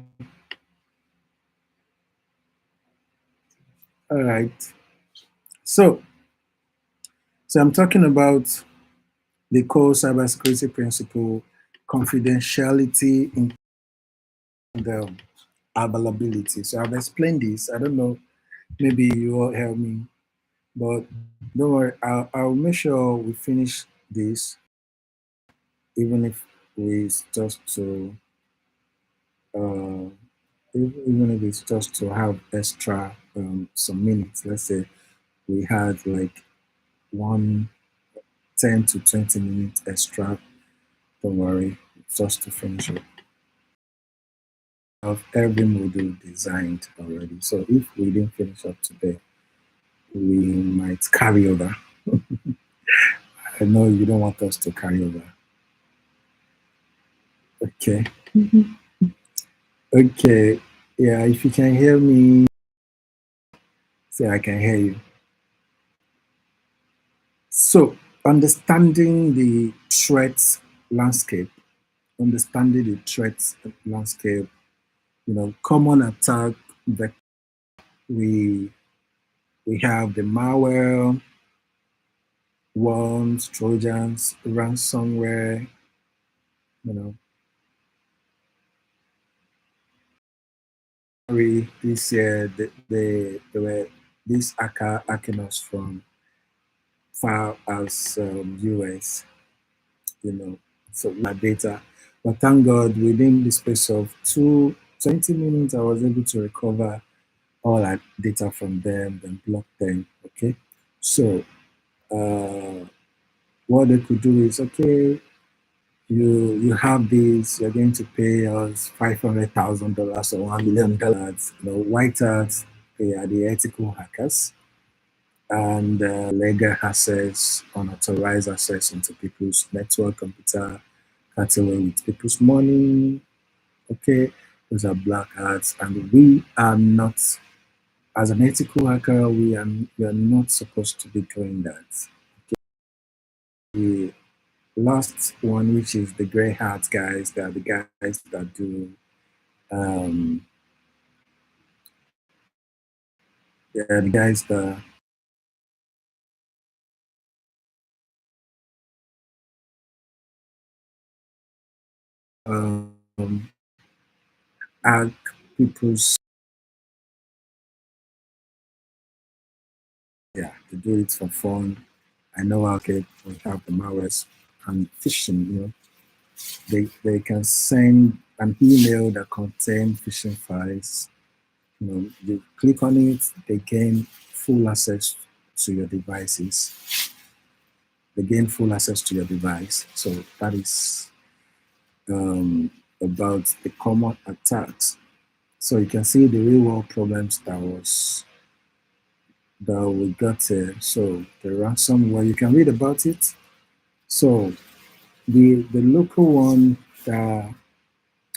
All right. So, so I'm talking about the core cybersecurity principle, confidentiality in the availability. So I've explained this. I don't know, maybe you all help me, but don't worry. I'll make sure we finish this, even if we just to, uh, even if it's just to have extra some minutes. Let's say we had like one 10 to 20 minutes extra. Don't worry, just to finish up. Have every module designed already. So if we didn't finish up today, we might carry over. I know you don't want us to carry over. Okay. Okay. Yeah, if you can hear me, say I can hear you. So understanding the threat landscape, understanding the threat landscape, common attack that we have the malware, worms, trojans, ransomware, you know. This year, they were these hacker hacking us from far as US, you know, so my data. But thank God, within the space of 20 minutes, I was able to recover all our data from them and block them. Okay, so uh, what they could do is, okay, you have this, you're going to pay us $500,000 or $1 million. You know, white hats, they are the ethical hackers, and legal access, unauthorized access into people's network, computer, cut away with people's money. Okay, those are black hats, and we are not, as an ethical hacker, we are not supposed to be doing that. The last one, which is the gray hats guys, they are the guys that do um, they are the guys that um, hack people's, yeah, they do it for fun. I know how we have the malwares and phishing, you know, they can send an email that contains phishing files. You know, you click on it, they gain full access to your devices. They gain full access to your device. So that is about the common attacks. So you can see the real world problems that we got here. So the ransomware, you can read about it. So the local one,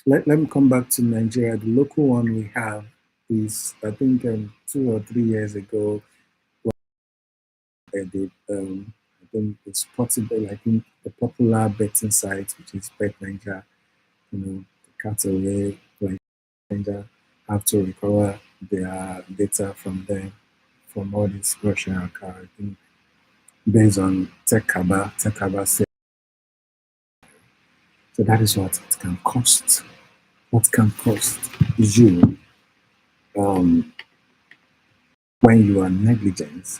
let me come back to Nigeria. The local one we have is, I think, 2 or 3 years ago, I think it's possible. I think the popular betting site, which is Bet Nigeria, you know, the cut away, like Nigeria, have to recover their data from them, from all these Russian accounts. I think based on Tech Kaba said. So that is what it can cost. What can cost you um, when you are negligent,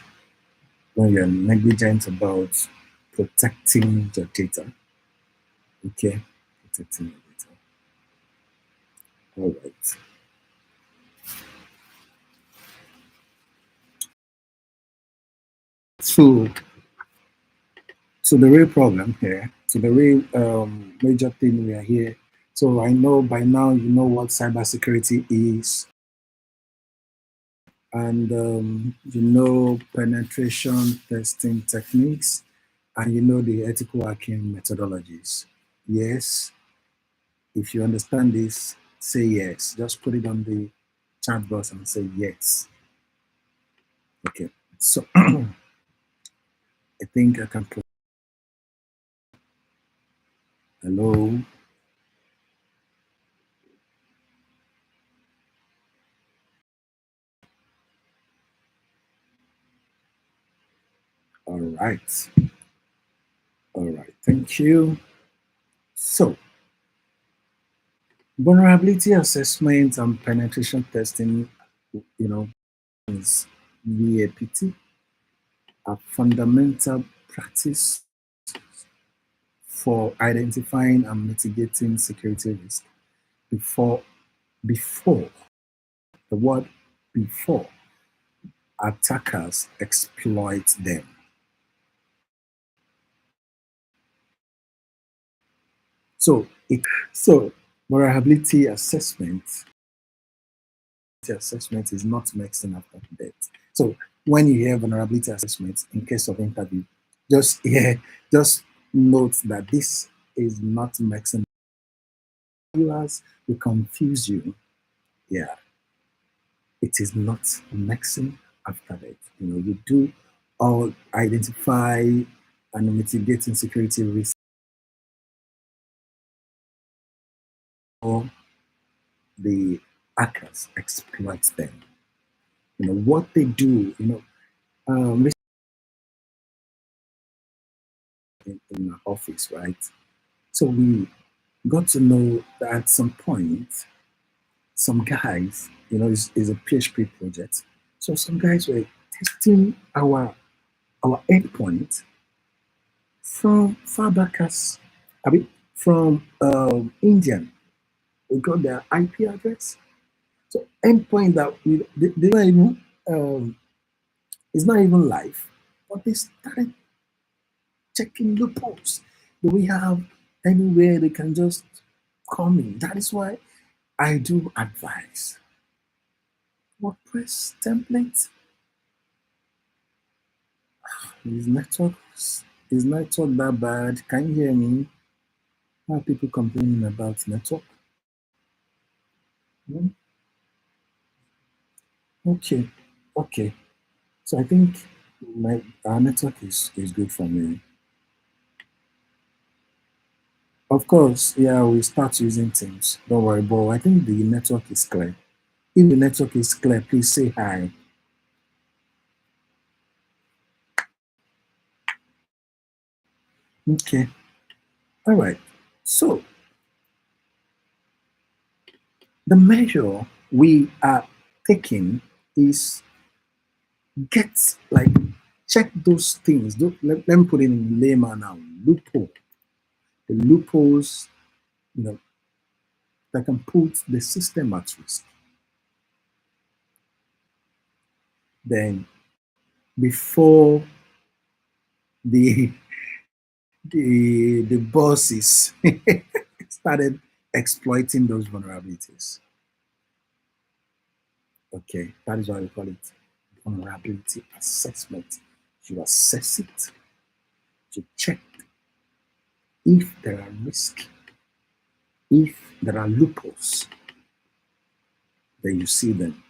when you are negligent about protecting your data. Okay, protecting your data. All right. So, so the real problem here, so the real major thing we are here. So I know by now you know what cybersecurity is, and you know penetration testing techniques, and you know the ethical hacking methodologies. Yes, if you understand this, say yes. Just put it on the chat box and say yes. Okay. So I think I can put hello. All right. All right. Thank you. So vulnerability assessment and penetration testing, you know, is VAPT, a fundamental practice for identifying and mitigating security risk before before the word before attackers exploit them. So so vulnerability assessment is not medicine after death. So when you hear vulnerability assessment in case of interview, just just note that this is not medicine. Viewers will confuse you. Yeah, it is not medicine after death. You know, you do all identify and mitigate insecurity risks or the hackers exploit them. You know what they do. You know, in our office, right? So we got to know that at some point, some guys, is a PHP project. So some guys were testing our endpoint from far back as, I mean, from Indian. We got their IP address. So endpoint that they don't even, it's not even live, but they started checking loopholes. Do we have anywhere they can just come in? That is why I do advise WordPress template. Is network that bad? Can you hear me? How are people complaining about network? Hmm? Okay, okay. So I think our network is good for me. Of course, yeah, we start using Teams. Don't worry, but I think the network is clear. If the network is clear, please say hi. Okay. All right. So the measure we are taking is get like check those things. Let me put it in layman now. Loophole. The loopholes, you know, that can put the system at risk. Then before the the bosses started exploiting those vulnerabilities. Okay, that is why we call it vulnerability assessment. You assess it, you check if there are risks, if there are loopholes, then you see them.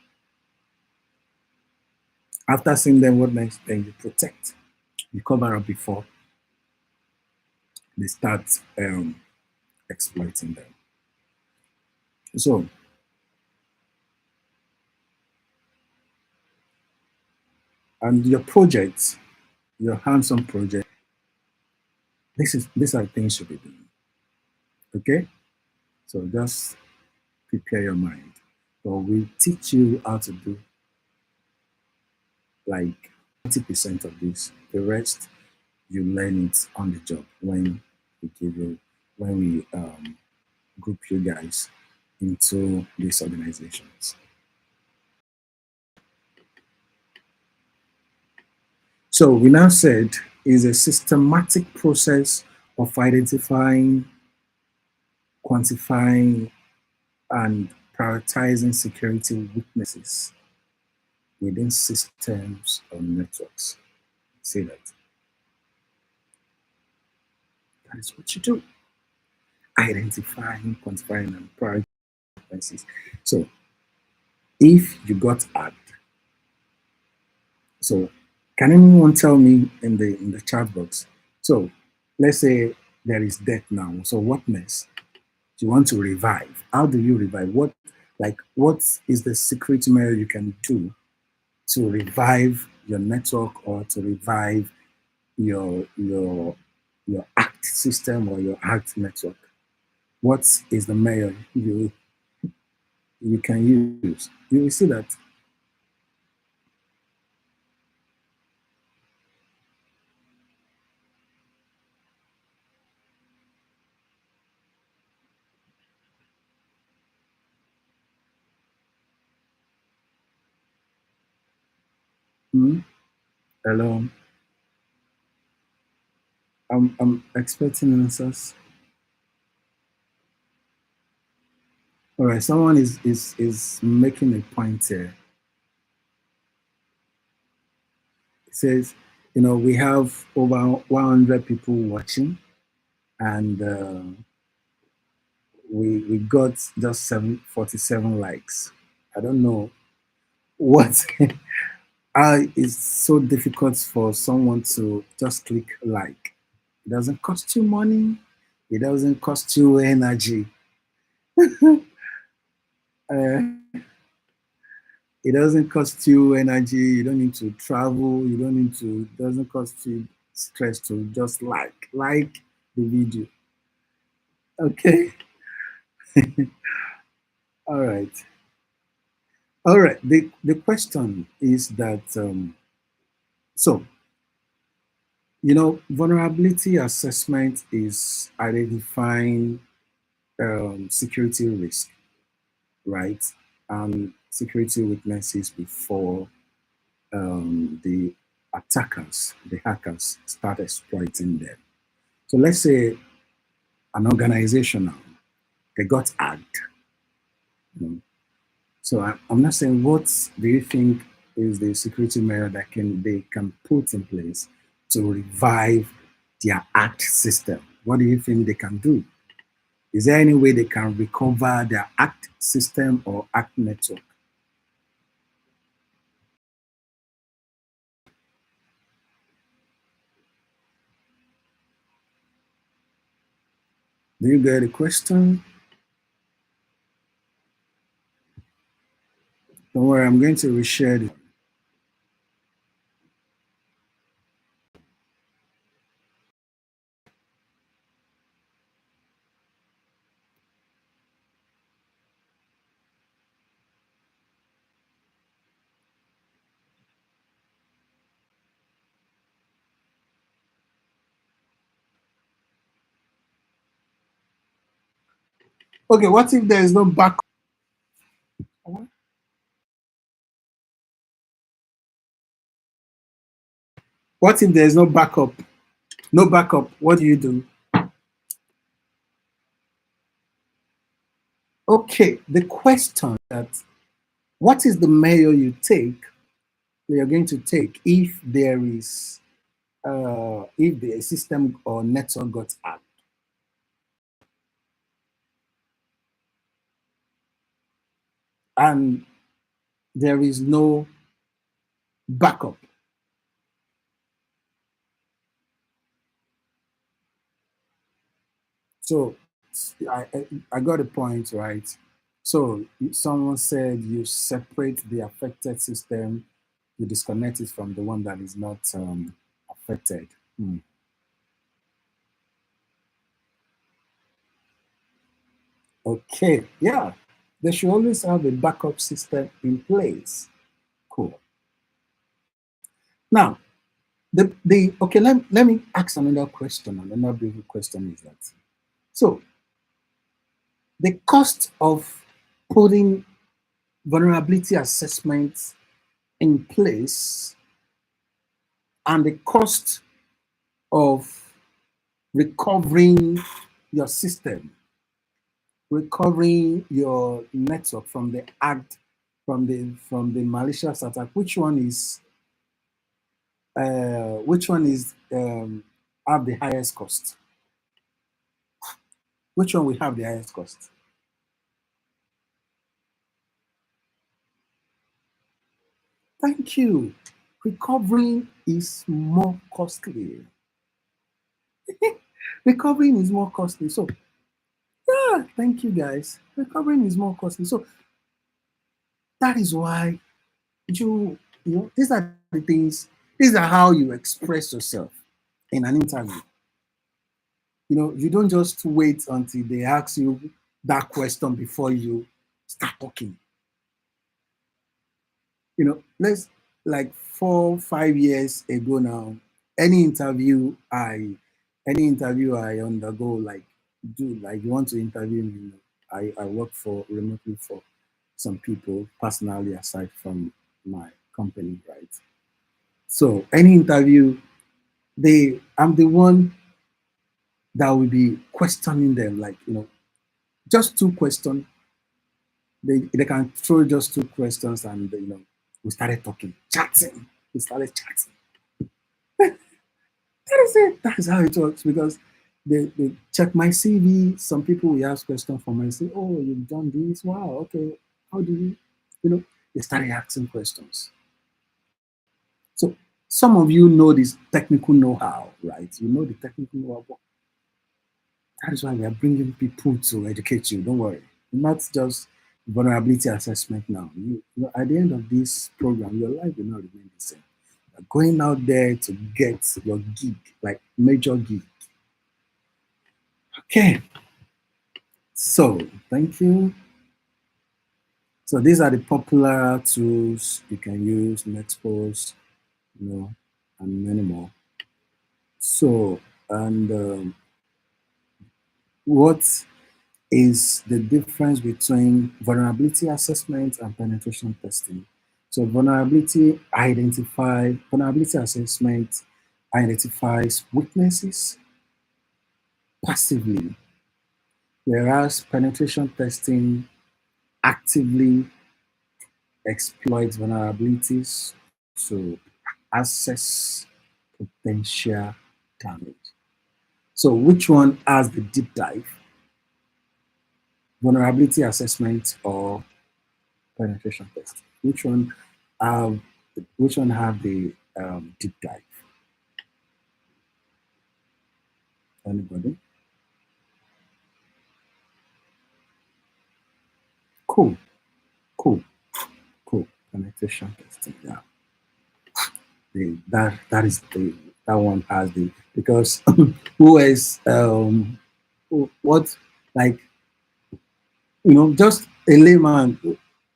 After seeing them, what next? Then you protect. You cover up before they start exploiting them. So, and your project, your hands-on project, these are things you should be doing. Okay? So just prepare your mind. So we teach you how to do like 90% of this. The rest you learn it on the job when we group you guys into these organizations. So we now said is a systematic process of identifying, quantifying, and prioritizing security weaknesses within systems or networks. Say that. That is what you do. Identifying, quantifying, and prioritizing weaknesses. So if you got hacked, so can anyone tell me in the chat box? So let's say there is death now. So what next? You want to revive. How do you revive? What is the security measure you can do to revive your network or to revive your ACT system or your ACT network? What is the measure you can use? You will see that. Hmm? Hello. I'm expecting answers. All right, someone is making a point here. It says, we have over 100 people watching, and we got just 47 likes. I don't know what it's so difficult for someone to just click like. It doesn't cost you money. It doesn't cost you energy. Uh, it doesn't cost you energy. You don't need to travel. You don't need to. It doesn't cost you. stress to just like the video. Okay. All right. All right. The question is that so vulnerability assessment is identifying security risk, right? And security weaknesses before the attackers, the hackers, start exploiting them. So let's say an organization now, they got hacked. You know. So I'm not saying what do you think is the security measure that they can put in place to revive their hacked system? What do you think they can do? Is there any way they can recover their hacked system or hacked network? Do you get the question? Don't worry, I'm going to reshare it. Okay, what if there is no backup? What if there is no backup? No backup, what do you do? Okay, the question that what is the measure you're going to take if there is if the system or network got hacked and there is no backup? So I got a point, right? So someone said you separate the affected system, you disconnect it from the one that is not affected. Hmm. Okay, yeah, they should always have a backup system in place. Cool. Now, the okay, let me ask another question. Another brief question is that so the cost of putting vulnerability assessments in place and the cost of recovering your system, recovering your network from the act, from the malicious attack, which one is have the highest cost? Which one will have the highest cost? Thank you. Recovering is more costly. Recovering is more costly. So, yeah, thank you guys. Recovering is more costly. So, that is why these are the things, these are how you express yourself in an interview. You don't just wait until they ask you that question before you start talking. Let's like 4 5 years ago now, any interview I undergo, like do like you want to interview me, I work for remotely for some people personally aside from my company, right? So any interview, I'm the one that will be questioning them, like just two questions. They can throw just two questions and we started talking, chatting. We started chatting. That is it. That is how it works because they check my CV. Some people will ask questions for me and say, "Oh, you've done this. Wow. Okay. How do you?" They started asking questions. So some of you know this technical know-how, right? You know the technical know-how. But that is why we are bringing people to educate you. Don't worry. Not just vulnerability assessment now. At the end of this program, your life will not remain the same. going out there to get your gig, like major gig. Okay, so thank you. So these are the popular tools you can use, Nexpose, and many more. So, and what is the difference between vulnerability assessment and penetration testing? So vulnerability assessment identifies weaknesses passively, whereas penetration testing actively exploits vulnerabilities to assess potential damage. So which one has the deep dive? Vulnerability assessment or penetration testing? Have which one have the deep dive? Anybody? Cool, cool, cool. Penetration testing. Yeah, that is that one has the because who is what like just a layman.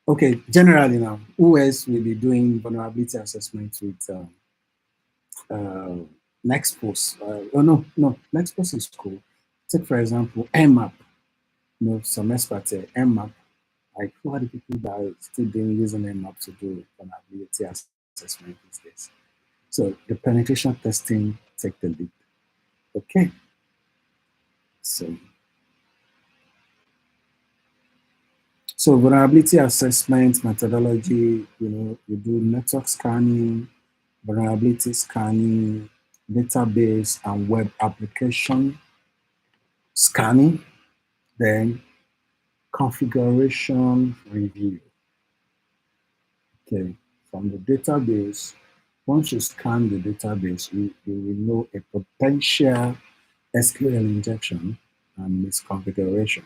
Okay, generally now, who else will be doing vulnerability assessment with uh, Nextpost? Oh no, Nextpost is cool. Take for example, Nmap. Some experts say Nmap. Like who are the people that are still doing using Nmap to do vulnerability assessment these days? So the penetration testing take the lead. Okay, so vulnerability assessment methodology. You do network scanning, vulnerability scanning, database and web application scanning, then configuration review. Okay, from the database, once you scan the database, you will know a potential SQL injection and misconfiguration.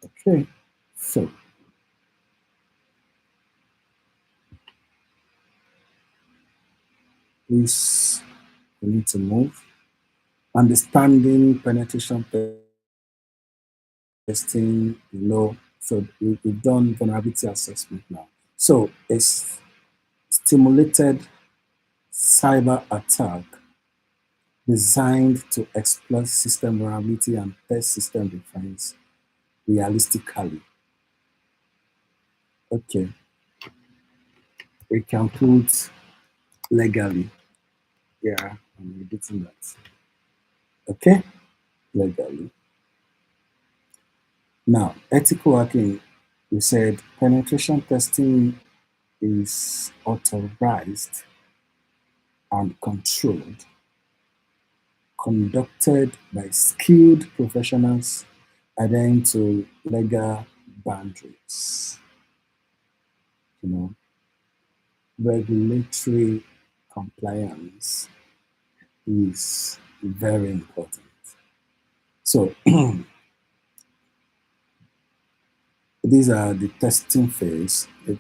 Okay, so please, we need to move. Understanding penetration testing, so we've done vulnerability assessment now. So it's stimulated cyber attack designed to exploit system vulnerability and test system defense realistically. Okay, we can put legally. Yeah, I'm editing that. Okay, legally. Now, ethical hacking, we said penetration testing is authorized and controlled, conducted by skilled professionals adhering to legal boundaries. Regulatory compliance is very important. So these are the testing phase, the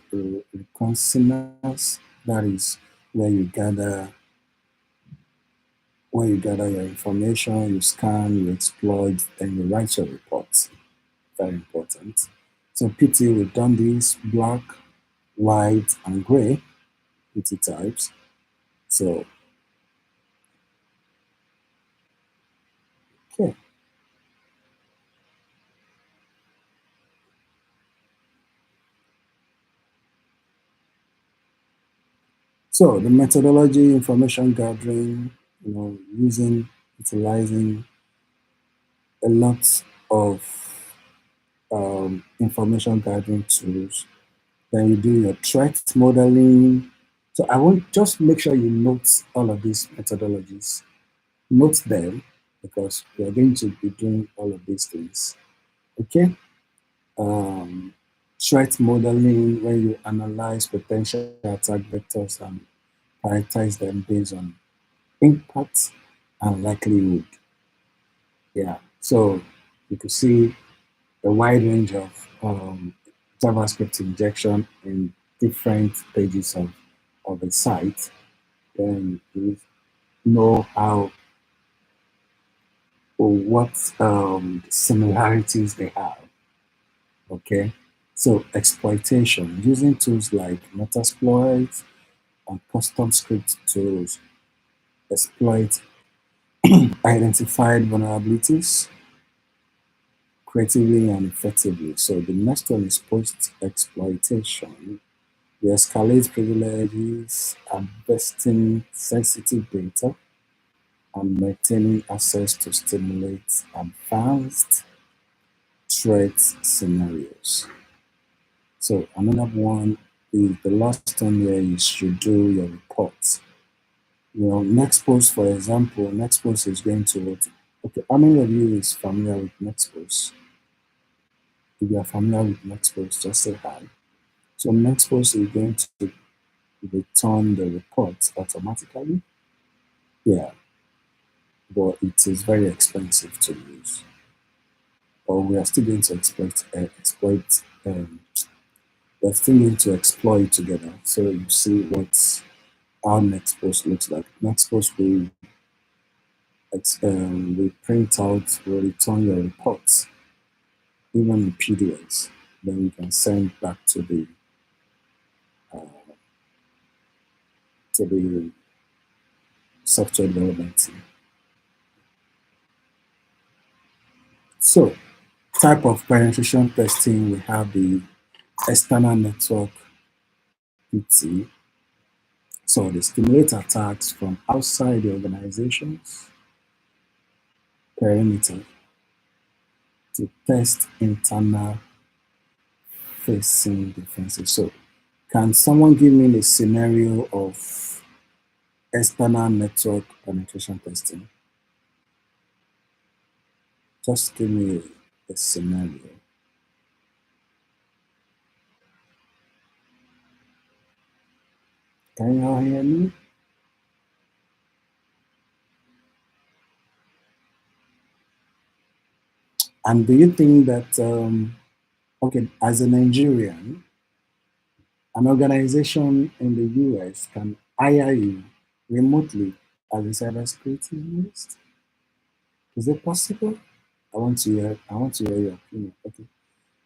reconnaissance, that is where you gather your information, you scan, you exploit, then you write your reports. Very important. So PT, we've done this, black, white, and gray PT types. So, okay. So the methodology, information gathering, utilizing a lot of information gathering tools. Then you do your threat modeling. So I want just make sure you note all of these methodologies. Note them because we are going to be doing all of these things. Okay. Threat modeling, where you analyze potential attack vectors and prioritize them based on impact and likelihood. Yeah. So you could see a wide range of JavaScript injection in different pages of a site. then you know how or what similarities they have. Okay, so exploitation using tools like Metasploit and custom script tools exploit identified vulnerabilities creatively and effectively. So the next one is post exploitation. We escalate privileges, harvesting sensitive data, and maintaining access to stimulate advanced threat scenarios. So another one is the last one where you should do your reports. You know, Nextpost, for example, Nextpost is going to, okay, how many of you is familiar with Nextpost? If you are familiar with Nextpost, just say hi. So Nextpost is going to return the reports automatically. Yeah, but it is very expensive to use. But we are still going to we're still going to explore it together. So you see what our next post looks like. Next post we print out, we return your reports, even in PDFs. Then you can send back to the software development team. So, type of penetration testing, we have the external network PT. So they stimulate attacks from outside the organization's perimeter to test internal facing defenses. So can someone give me a scenario of external network penetration testing? Just give me a scenario. Can you all hear me? And do you think that, okay, as a Nigerian, an organization in the US can hire you remotely as a cybersecurity analyst? Is it possible? I want to hear your opinion. Okay.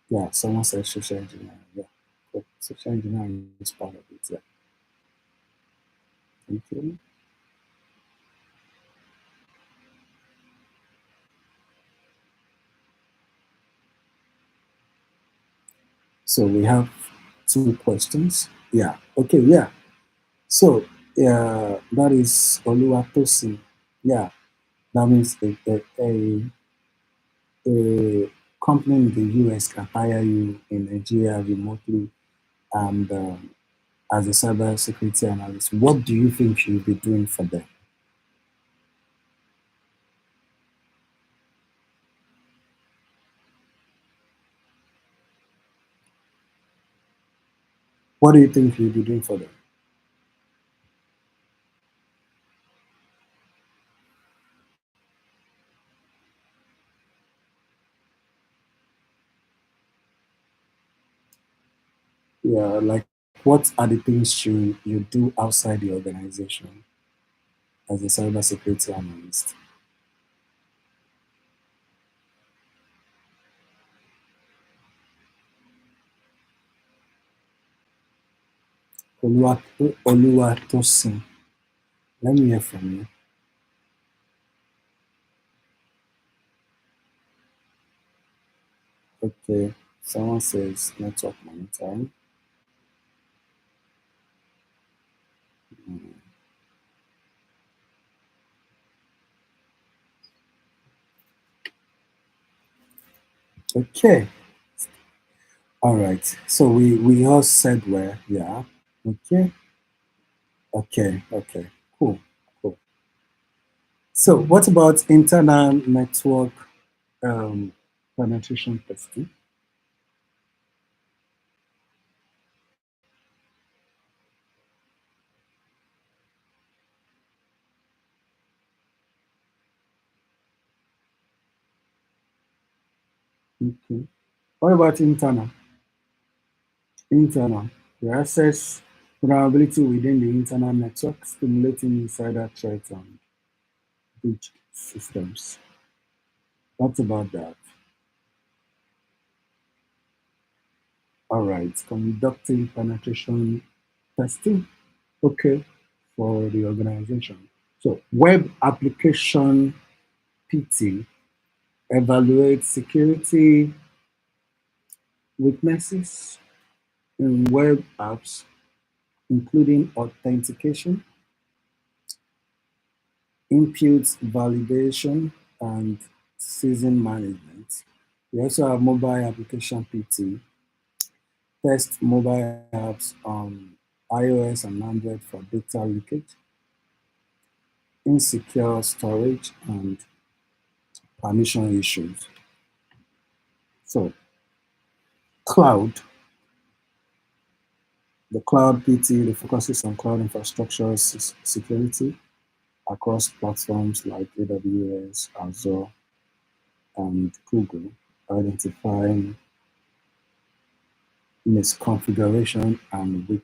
Yeah, someone said social engineering. Yeah. But social engineering is part of it. Yeah. Okay. So we have two questions. Yeah. Okay. Yeah. So that is Oluwatosin. Yeah. That means a company in the US can hire you in Nigeria remotely and as a cyber security analyst. What do you think you'll be doing for them? What do you think you'll be doing for them? Yeah, like what are the things you do outside the organization as a cybersecurity analyst? Oluwatosin, let me hear from you. Okay, someone says network monitoring. Mm, okay, all right. So we all said where, yeah. Okay, okay, cool, cool. So what about internal network um, penetration testing? Okay. What about internal? Internal. The access. vulnerability within the internal network, stimulating insider threats and breach systems. That's about that. All right, conducting penetration testing, okay, for the organization. So web application PT evaluates security weaknesses in web apps, including authentication, input validation, and season management. We also have mobile application PT, test mobile apps on iOS and Android for data leakage, insecure storage, and permission issues. So, cloud, the cloud PT, the focuses on cloud infrastructure security across platforms like AWS, Azure, and Google, identifying misconfiguration and weak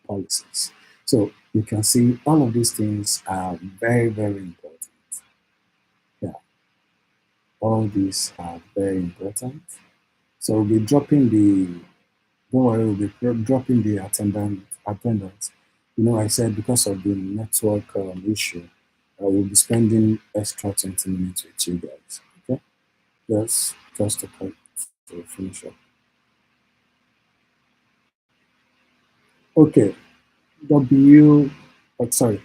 policies. So you can see all of these things are very, very important. Yeah, all these are very important. So we'll be dropping the, don't worry, we'll be dropping the attendance. You know, I said because of the network issue, I will be spending extra 20 minutes with you guys. Okay, just to finish up. Okay, W, sorry,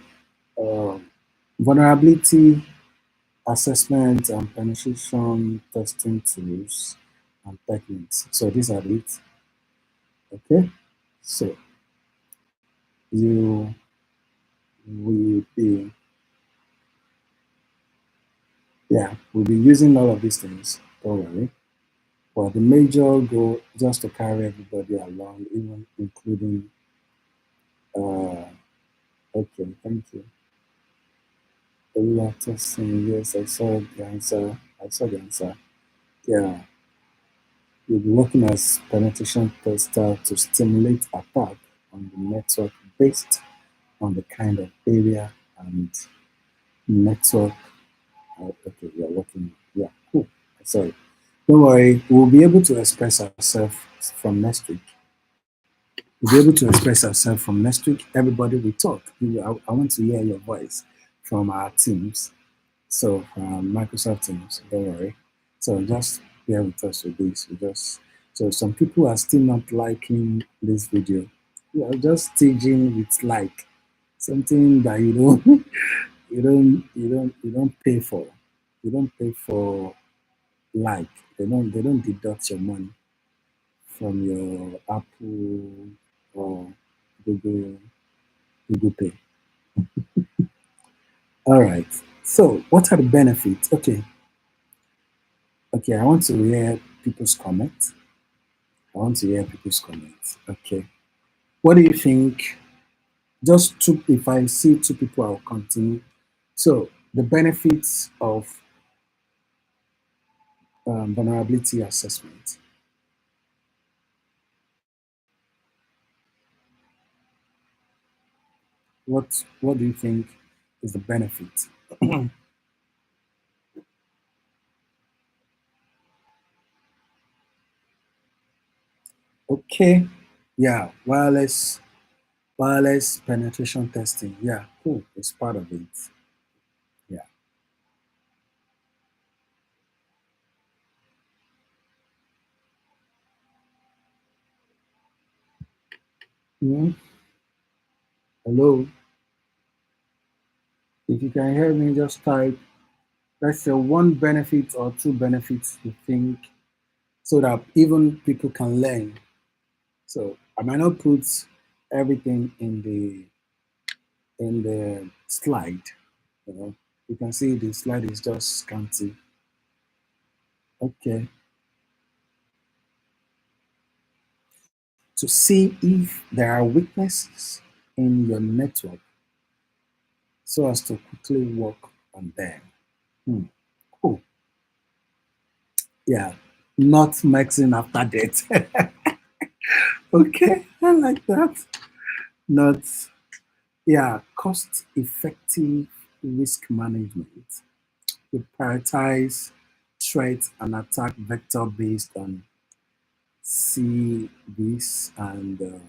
uh, vulnerability assessment and penetration testing tools and techniques. So these are it. Okay, so you will be, yeah, we'll be using all of these things. Don't worry. But the major goal just to carry everybody along, even including. Uh, okay, thank you. A lot of things. Yes, I saw the answer. I saw the answer. Yeah, you'll be working as penetration tester to stimulate attack on the network based on the kind of area and network. Okay, you're working. Yeah, cool. Sorry. Don't worry. We'll be able to express ourselves from next week. We'll be able to express ourselves from next week. Everybody will talk. I want to hear your voice from our teams. So Microsoft Teams, don't worry. So just bear with us with this. We just so some people are still not liking this video. You are just staging with like something that you don't you don't pay for. You don't pay for like. They don't deduct your money from your Apple or Google Google Pay. All right. So what are the benefits? Okay, I want to hear people's comments. I want to hear people's comments. Okay. What do you think? Just two, if I see two people, I'll continue. So, the benefits of vulnerability assessment. What do you think is the benefit? Okay. Yeah, wireless penetration testing. Yeah, cool. It's part of it. Yeah. Mhm. Hello. If you can hear me, just type. Let's say one benefit or two benefits you think so that even people can learn. So I might not put everything in the slide. You know, you can see the slide is just scanty. Okay, to see if there are weaknesses in your network, so as to quickly work on them. Hmm. Cool. Yeah, not maxing after death. Okay, I like that. not, yeah, cost-effective risk management. We prioritize threat and attack vector based on CVs and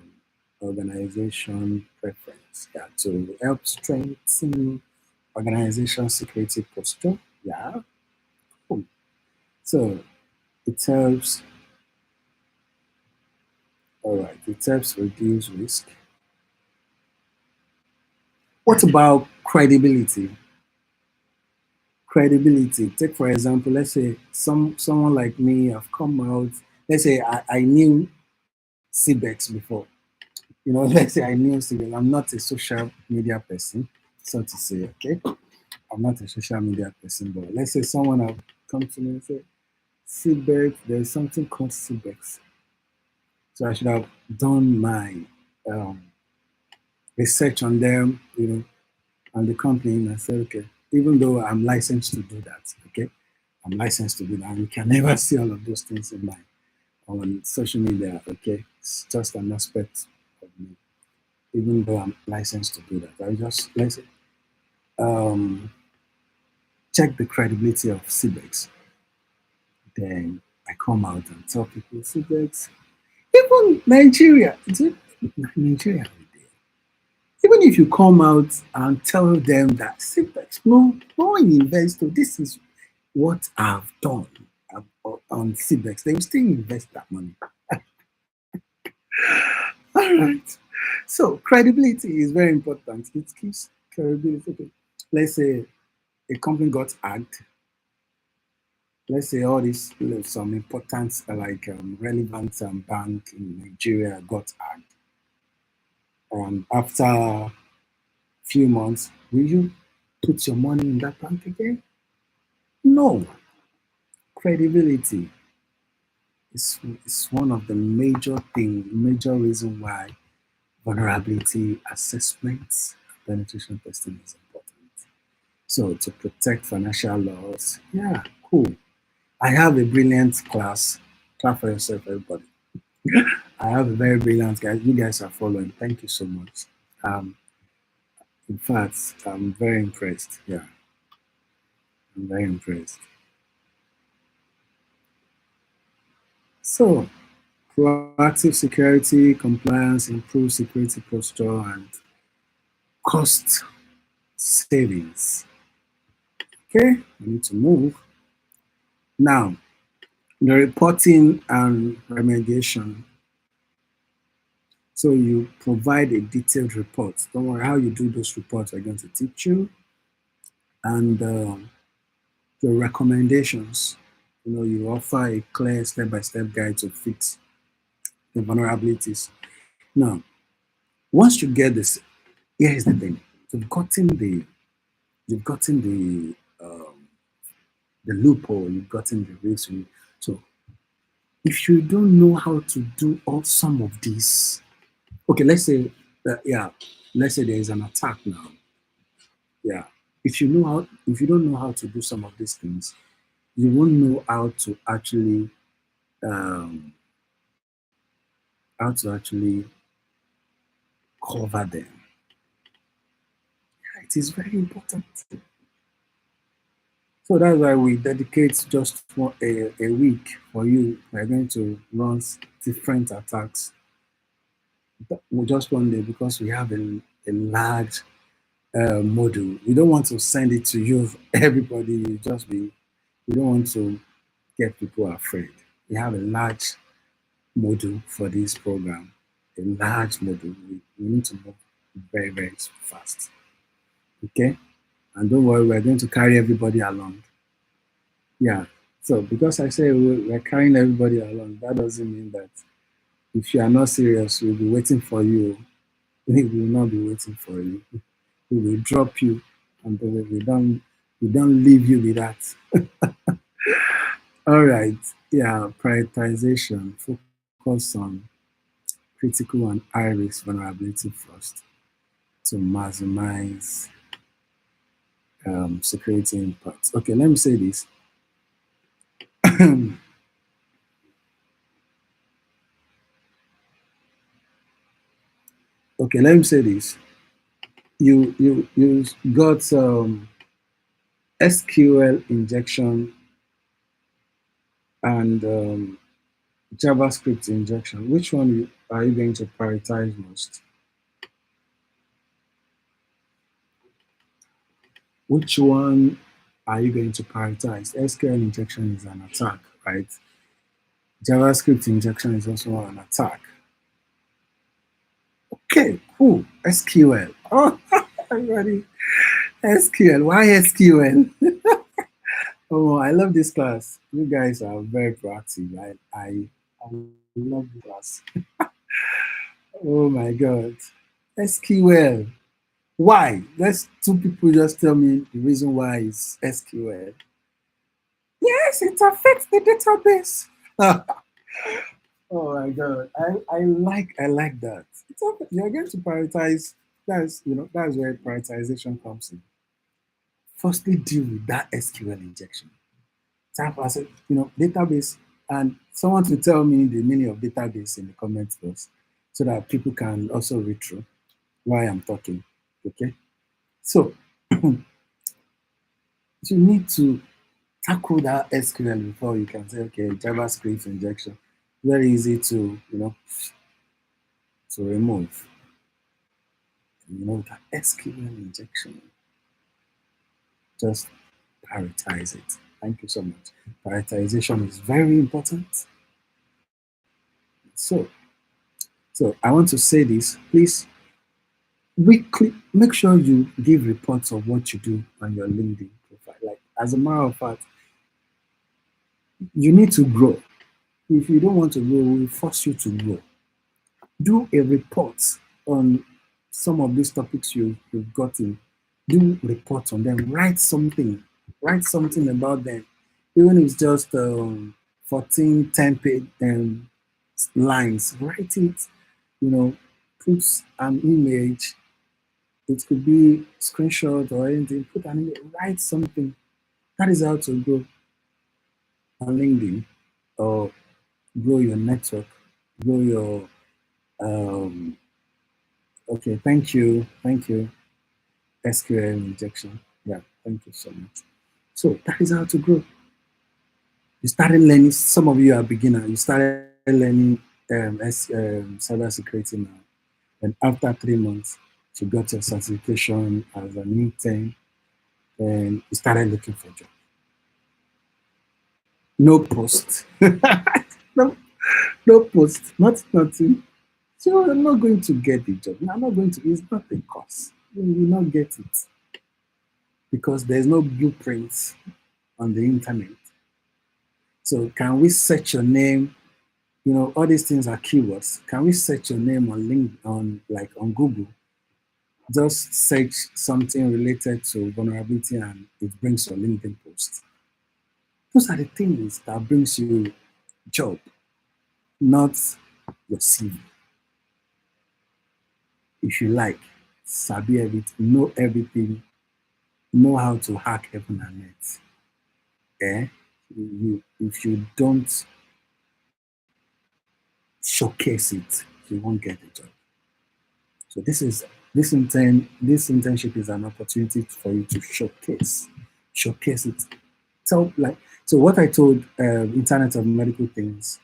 organization preference. Yeah, to help strengthen organization security posture. Yeah, cool. So it helps, all right, it helps reduce risk. What about credibility? Credibility. Take for example, let's say someone like me have come out. Let's say I knew CBEX before. You know, let's say I knew CBEX. I'm not a social media person, so to say. Okay, I'm not a social media person, but let's say someone have come to me and say, CBEX, there's something called CBEX. So I should have done my um, research on them, you know, and the company, and I said, okay, even though I'm licensed to do that, okay, I'm licensed to do that, and you can never see all of those things in my on social media, okay, it's just an aspect of me, even though I'm licensed to do that. I just let's um, check the credibility of CBEX. Then I come out and tell people CBEX, even Nigeria, is it Nigeria? Even if you come out and tell them that CBEX, no, no investor, this is what I've done on CBEX, they will still invest that money. All right. So credibility is very important. It keeps credibility. Okay. Let's say a company got hacked. Let's say all these some important like relevant bank in Nigeria got hacked. After a few months, will you put your money in that bank again? No. Credibility is one of the major reason why vulnerability assessments and penetration testing is important. So to protect financial laws, yeah, cool. I have a brilliant class. Clap for yourself, everybody. I have a very brilliant guy. You guys are following. Thank you so much. Um, in fact, I'm very impressed. Yeah, I'm very impressed. So, proactive security, compliance, improve security posture, and cost savings. Okay, I need to move. Now, the reporting and remediation. So you provide a detailed report. Don't worry, how you do those reports, I'm going to teach you. And the recommendations. You know, you offer a clear step-by-step guide to fix the vulnerabilities. Now, once you get this, here is the thing: you've gotten the loophole, you've gotten the risk. So if you don't know how to do all some of these, okay, let's say yeah, let's say there is an attack now. Yeah, if you don't know how to do some of these things, you won't know um, how to actually cover them. Yeah, it is very important. So that's why we dedicate just for a week for you. We're going to run different attacks just one day because we have a large module. We don't want to send it to you, everybody. We don't want to get people afraid. We have a large module for this program, a large module. We need to move very, very fast. Okay? And don't worry, we're going to carry everybody along. Yeah. So because I say we're carrying everybody along, that doesn't mean that if you are not serious, we'll be waiting for you. We will not be waiting for you. We will drop you and we don't leave you with that. All right. Yeah, prioritization. Focus on critical and high risk vulnerability first to maximize security impact. Okay, let me say this. Okay, let me say this. You got some SQL injection and JavaScript injection. Which one are you going to prioritize most? Which one are you going to prioritize? SQL injection is an attack, right? JavaScript injection is also an attack. Okay, cool. SQL. Oh, everybody. SQL. Why SQL? Oh, I love this class. You guys are very proactive. I love this class. Oh my God. SQL. Why? Let's two people just tell me the reason why it's SQL. Yes, it affects the database. Oh my God. I like that. You're going to prioritize. That's where prioritization comes in. Firstly, deal with that SQL injection. Type as database, and someone to tell me the meaning of database in the comments box so that people can also read through why I'm talking. Okay. So you need to tackle that SQL before you can say, okay, JavaScript injection. Very easy to to remove. That SQL injection. Just prioritize it. Thank you so much. Prioritization is very important. So, so I want to say this. Please weekly make sure you give reports of what you do on your LinkedIn profile. Like as a matter of fact, you need to grow. If you don't want to grow, we will force you to grow. Do a report on some of these topics you've gotten. Do reports on them. Write something. Write something about them. Even if it's just 14, 10 page lines. Write it, you know, put an image. It could be screenshot or anything. Put an image. Write something. That is how to grow on LinkedIn or grow your network, grow your okay, thank you, SQL injection. Yeah, thank you so much. So that is how to grow. You started learning, some of you are beginner, you started learning cybersecurity now. And after 3 months, you got your certification as an intern and you started looking for a job. No post. no, no post, nothing. So I'm not going to get the job. I'm not going to, it's not a course. You will not get it because there's no blueprint on the internet. So can we search your name? All these things are keywords. Can we search your name on on Google? Just search something related to vulnerability and it brings your LinkedIn post. Those are the things that brings you job, not your CV. If you like, sabi everything, know how to hack heaven and earth. If you don't showcase it, you won't get the job. So this internship is an opportunity for you to showcase it. So what I told Internet of Medical Things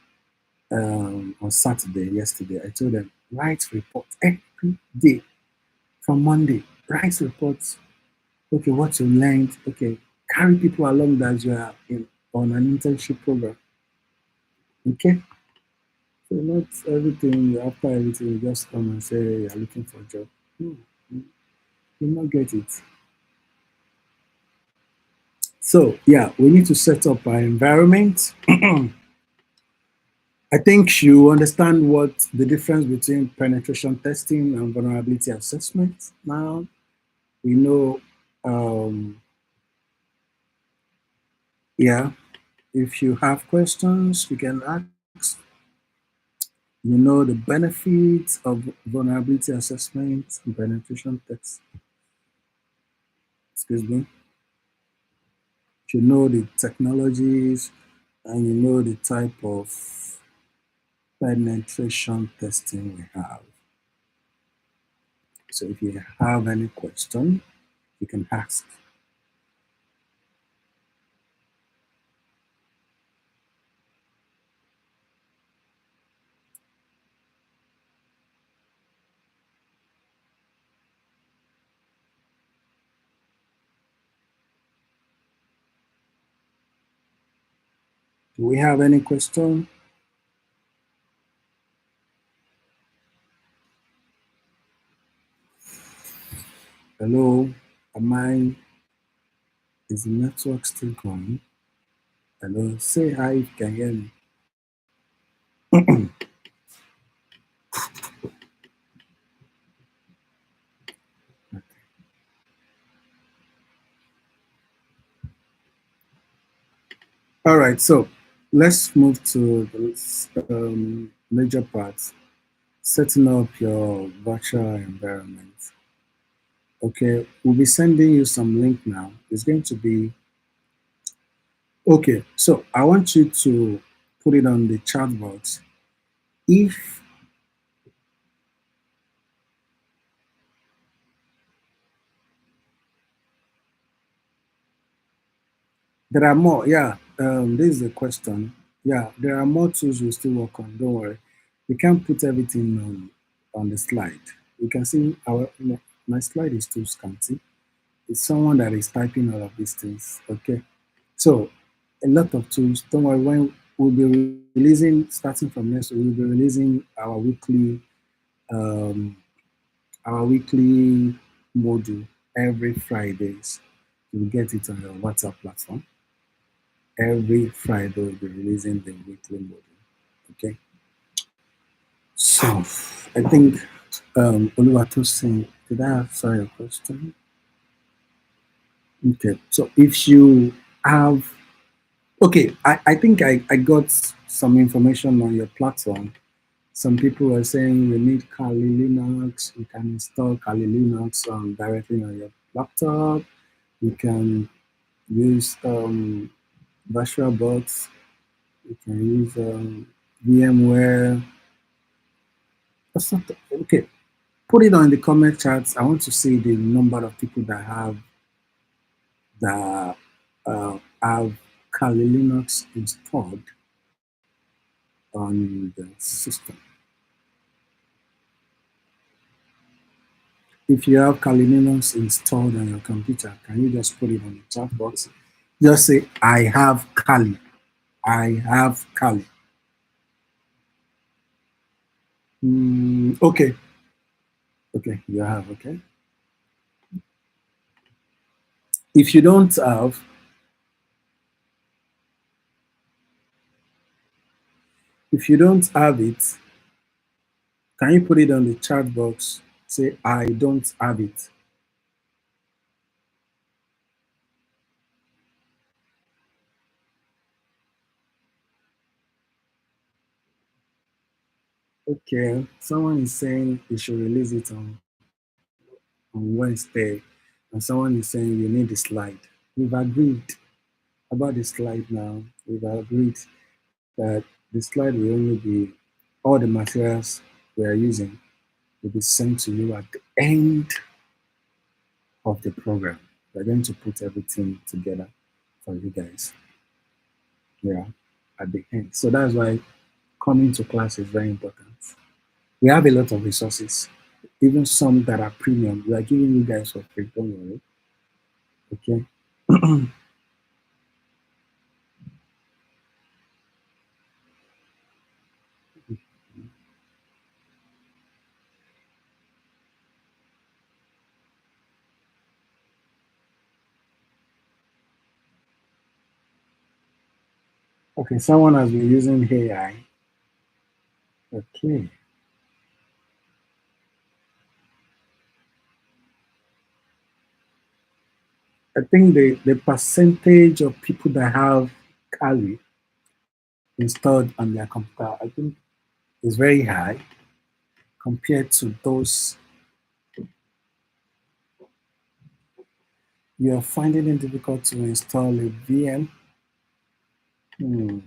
on Saturday yesterday, I told them write reports every day from Monday. Write reports. Okay, what you learned. Okay, carry people along that you are on an internship program. Okay. So not everything, after everything, you just come and say you're looking for a job. No, you'll not get it. So yeah, we need to set up our environment. I think you understand what the difference between penetration testing and vulnerability assessment. Now we know, yeah, if you have questions, you can ask. The benefits of vulnerability assessment and penetration tests. Excuse me. You know the technologies and you know the type of penetration testing we have. So if you have any question, you can ask. Do we have any question? Hello, is the network still going? Hello, say hi if you can hear me. All right, so let's move to the major parts. Setting up your virtual environment. Okay, we'll be sending you some link now. It's going to be, okay, so I want you to put it on the chat box. If there are more, yeah, this is the question. Yeah, there are more tools we'll still work on, don't worry. We can't put everything on the slide. You can see my slide is too scanty. It's someone that is typing all of these things, okay? So a lot of tools, don't worry, when we'll be releasing, starting from next week, we'll be releasing um, our weekly module every Fridays. You'll get it on your WhatsApp platform. Every Friday, we'll be releasing the weekly module, okay? So I think Oluwatosin, did I answer your question? Okay, so if you have, okay, I think I got some information on your platform. Some people are saying you need Kali Linux. You can install Kali Linux directly on your laptop. You can use VirtualBox. You can use VMware. That's not okay. Put it on the comment charts. I want to see the number of people that have Kali Linux installed on the system. If you have Kali Linux installed on your computer, can you just put it on the chat box? Just say, I have Kali. I have Kali. Okay. Okay, you have, okay. If you don't have, it, can you put it on the chat box? Say, I don't have it. Okay, someone is saying you should release it on Wednesday, and someone is saying you need the slide. We've agreed about the slide now. We've agreed that the slide will only be, all the materials we are using will be sent to you at the end of the program. We're going to put everything together for you guys. Yeah, at the end. So that's why coming to class is very important. We have a lot of resources, even some that are premium. We are giving you guys for free, don't worry. Okay. Okay, someone has been using AI. Okay. I think the percentage of people that have Kali installed on their computer, I think is very high compared to those. You are finding it difficult to install a VM. Hmm.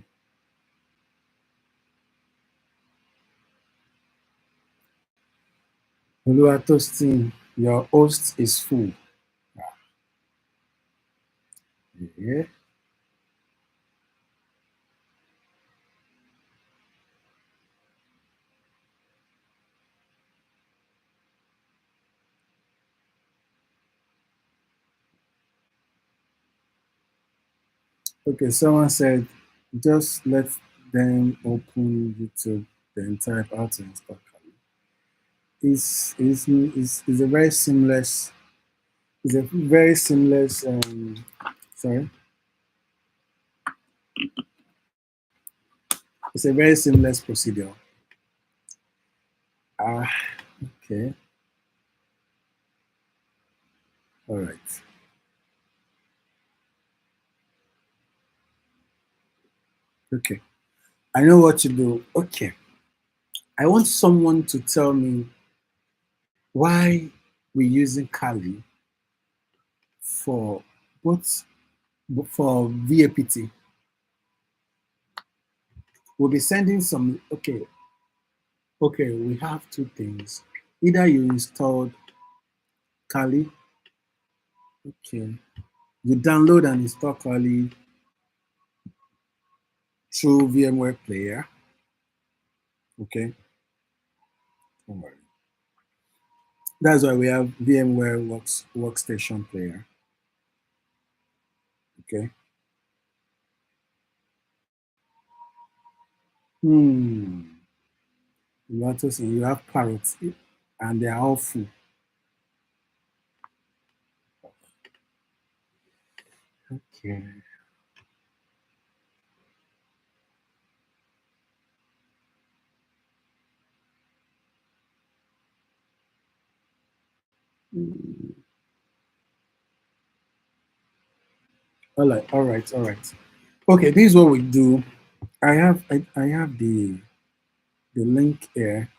Oluwatosin, your host is full. Yeah. Okay, someone said, just let them open YouTube, then type how to install Kali. Is a very seamless, is a very seamless, sorry, it's a very seamless procedure. Ah, okay, all right. Okay, I know what to do. Okay, I want someone to tell me why we're using Kali for both for VAPT. We'll be sending some. Okay, okay. We have two things. Either you installed Kali. Okay, you download and install Kali through VMware Player. Okay, don't worry. That's why we have VMware Workstation Player. Okay. Hmm. You want to say you have parrots and they are all full. Okay. Hmm. All right, all right, all right. Okay, this is what we do. I have the link here.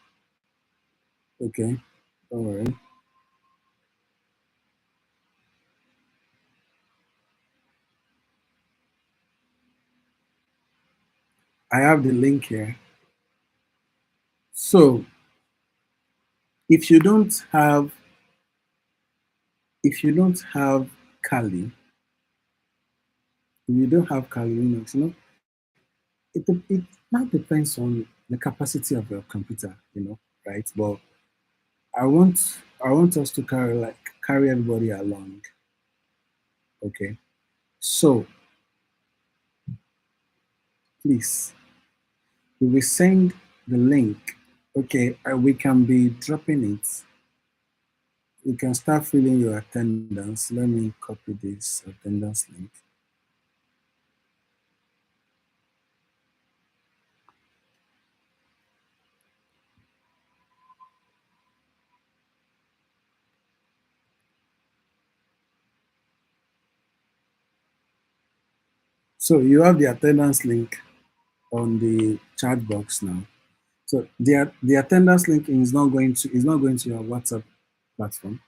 Okay, all right. I have the link here. So if you don't have if you don't have Kali, if you don't have Kali Linux, it now depends on the capacity of your computer, right? But I want us to carry everybody along. Okay. So please, we will send the link. Okay, we can be dropping it. You can start filling your attendance. Let me copy this attendance link. So you have the attendance link on the chat box now. So the attendance link is not going to your WhatsApp platform.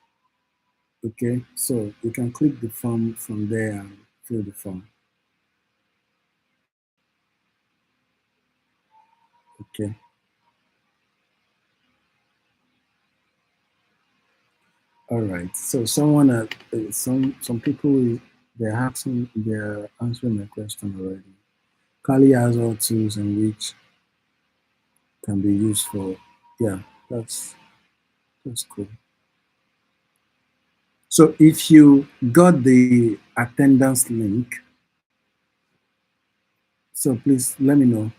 Okay, so you can click the form from there and fill the form. Okay, all right. So some people they're answering my question already. Kali has all tools in which can be used for. Yeah, that's cool. So if you got the attendance link, so please let me know.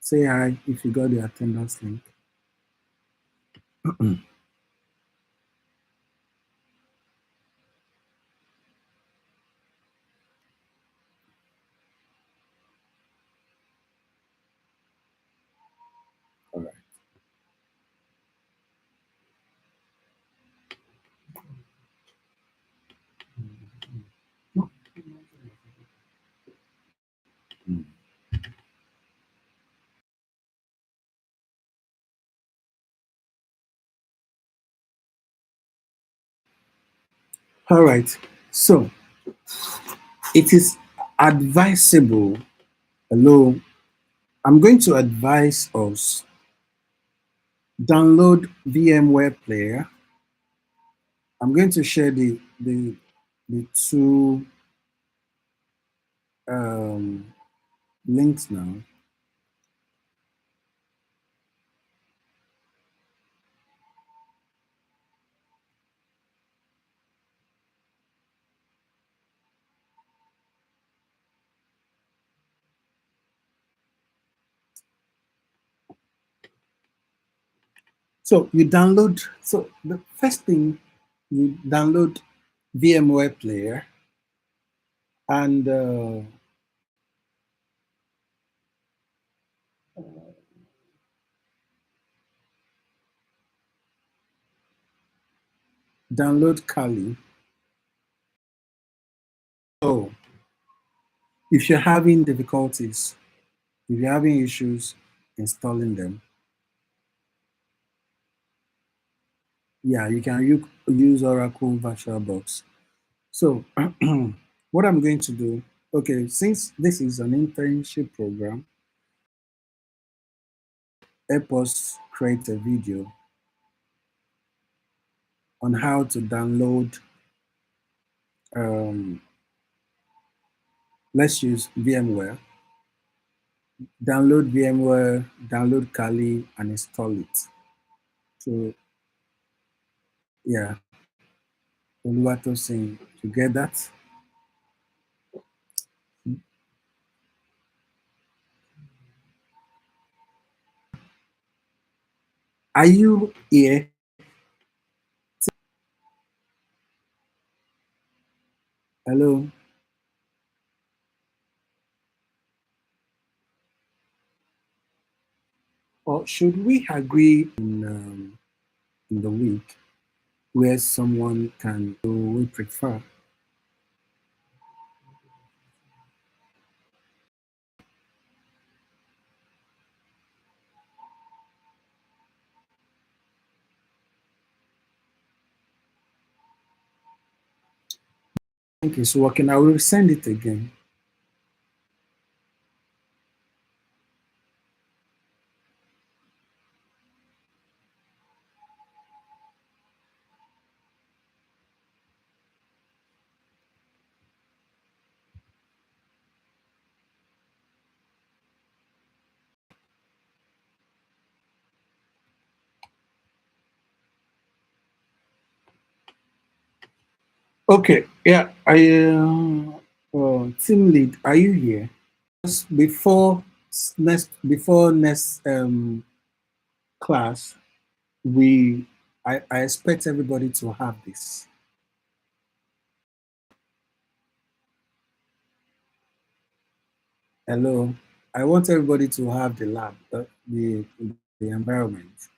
Say hi if you got the attendance link. All right. All right. So it is advisable. Hello. I'm going to advise us download VMware player. I'm going to share the two links now. So you download, so the first thing, you download VMware player and download Kali. So if you're having difficulties, if you're having issues installing them, yeah, you can use Oracle VirtualBox. So what I'm going to do, okay, since this is an internship program, help us create a video on how to download, let's use VMware, download VMware, download Kali, and install it. So yeah, Oluwatosin, you get that? Are you here? Hello? Or should we agree in the week where someone can do we prefer? Thank you. So working, I will send it again. Okay, yeah, team lead, are you here? Just before next class, I expect everybody to have this. Hello, I want everybody to have the lab, the environment.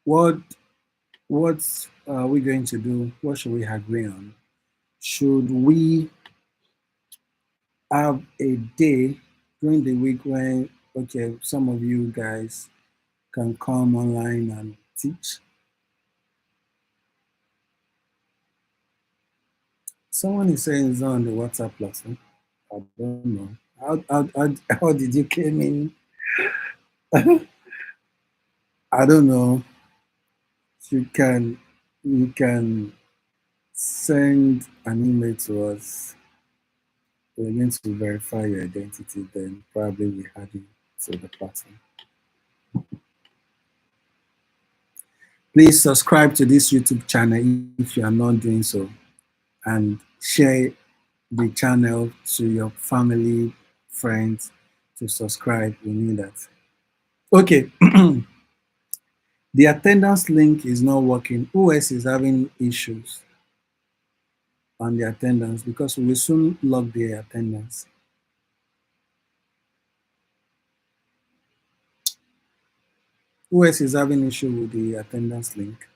What what are we going to do? What should we agree on? Should we have a day during the week when, okay, some of you guys can come online and teach? Someone is saying it's on the WhatsApp platform. I don't know. How did you came in? I don't know. You can send an email to us. We're going to verify your identity, then probably we add you to the platform. Please subscribe to this YouTube channel if you are not doing so, and share the channel to your family, friends to subscribe. We need that. Okay. The attendance link is not working. Who else is having issues on the attendance? Because we will soon log the attendance. Who else is having issue with the attendance link?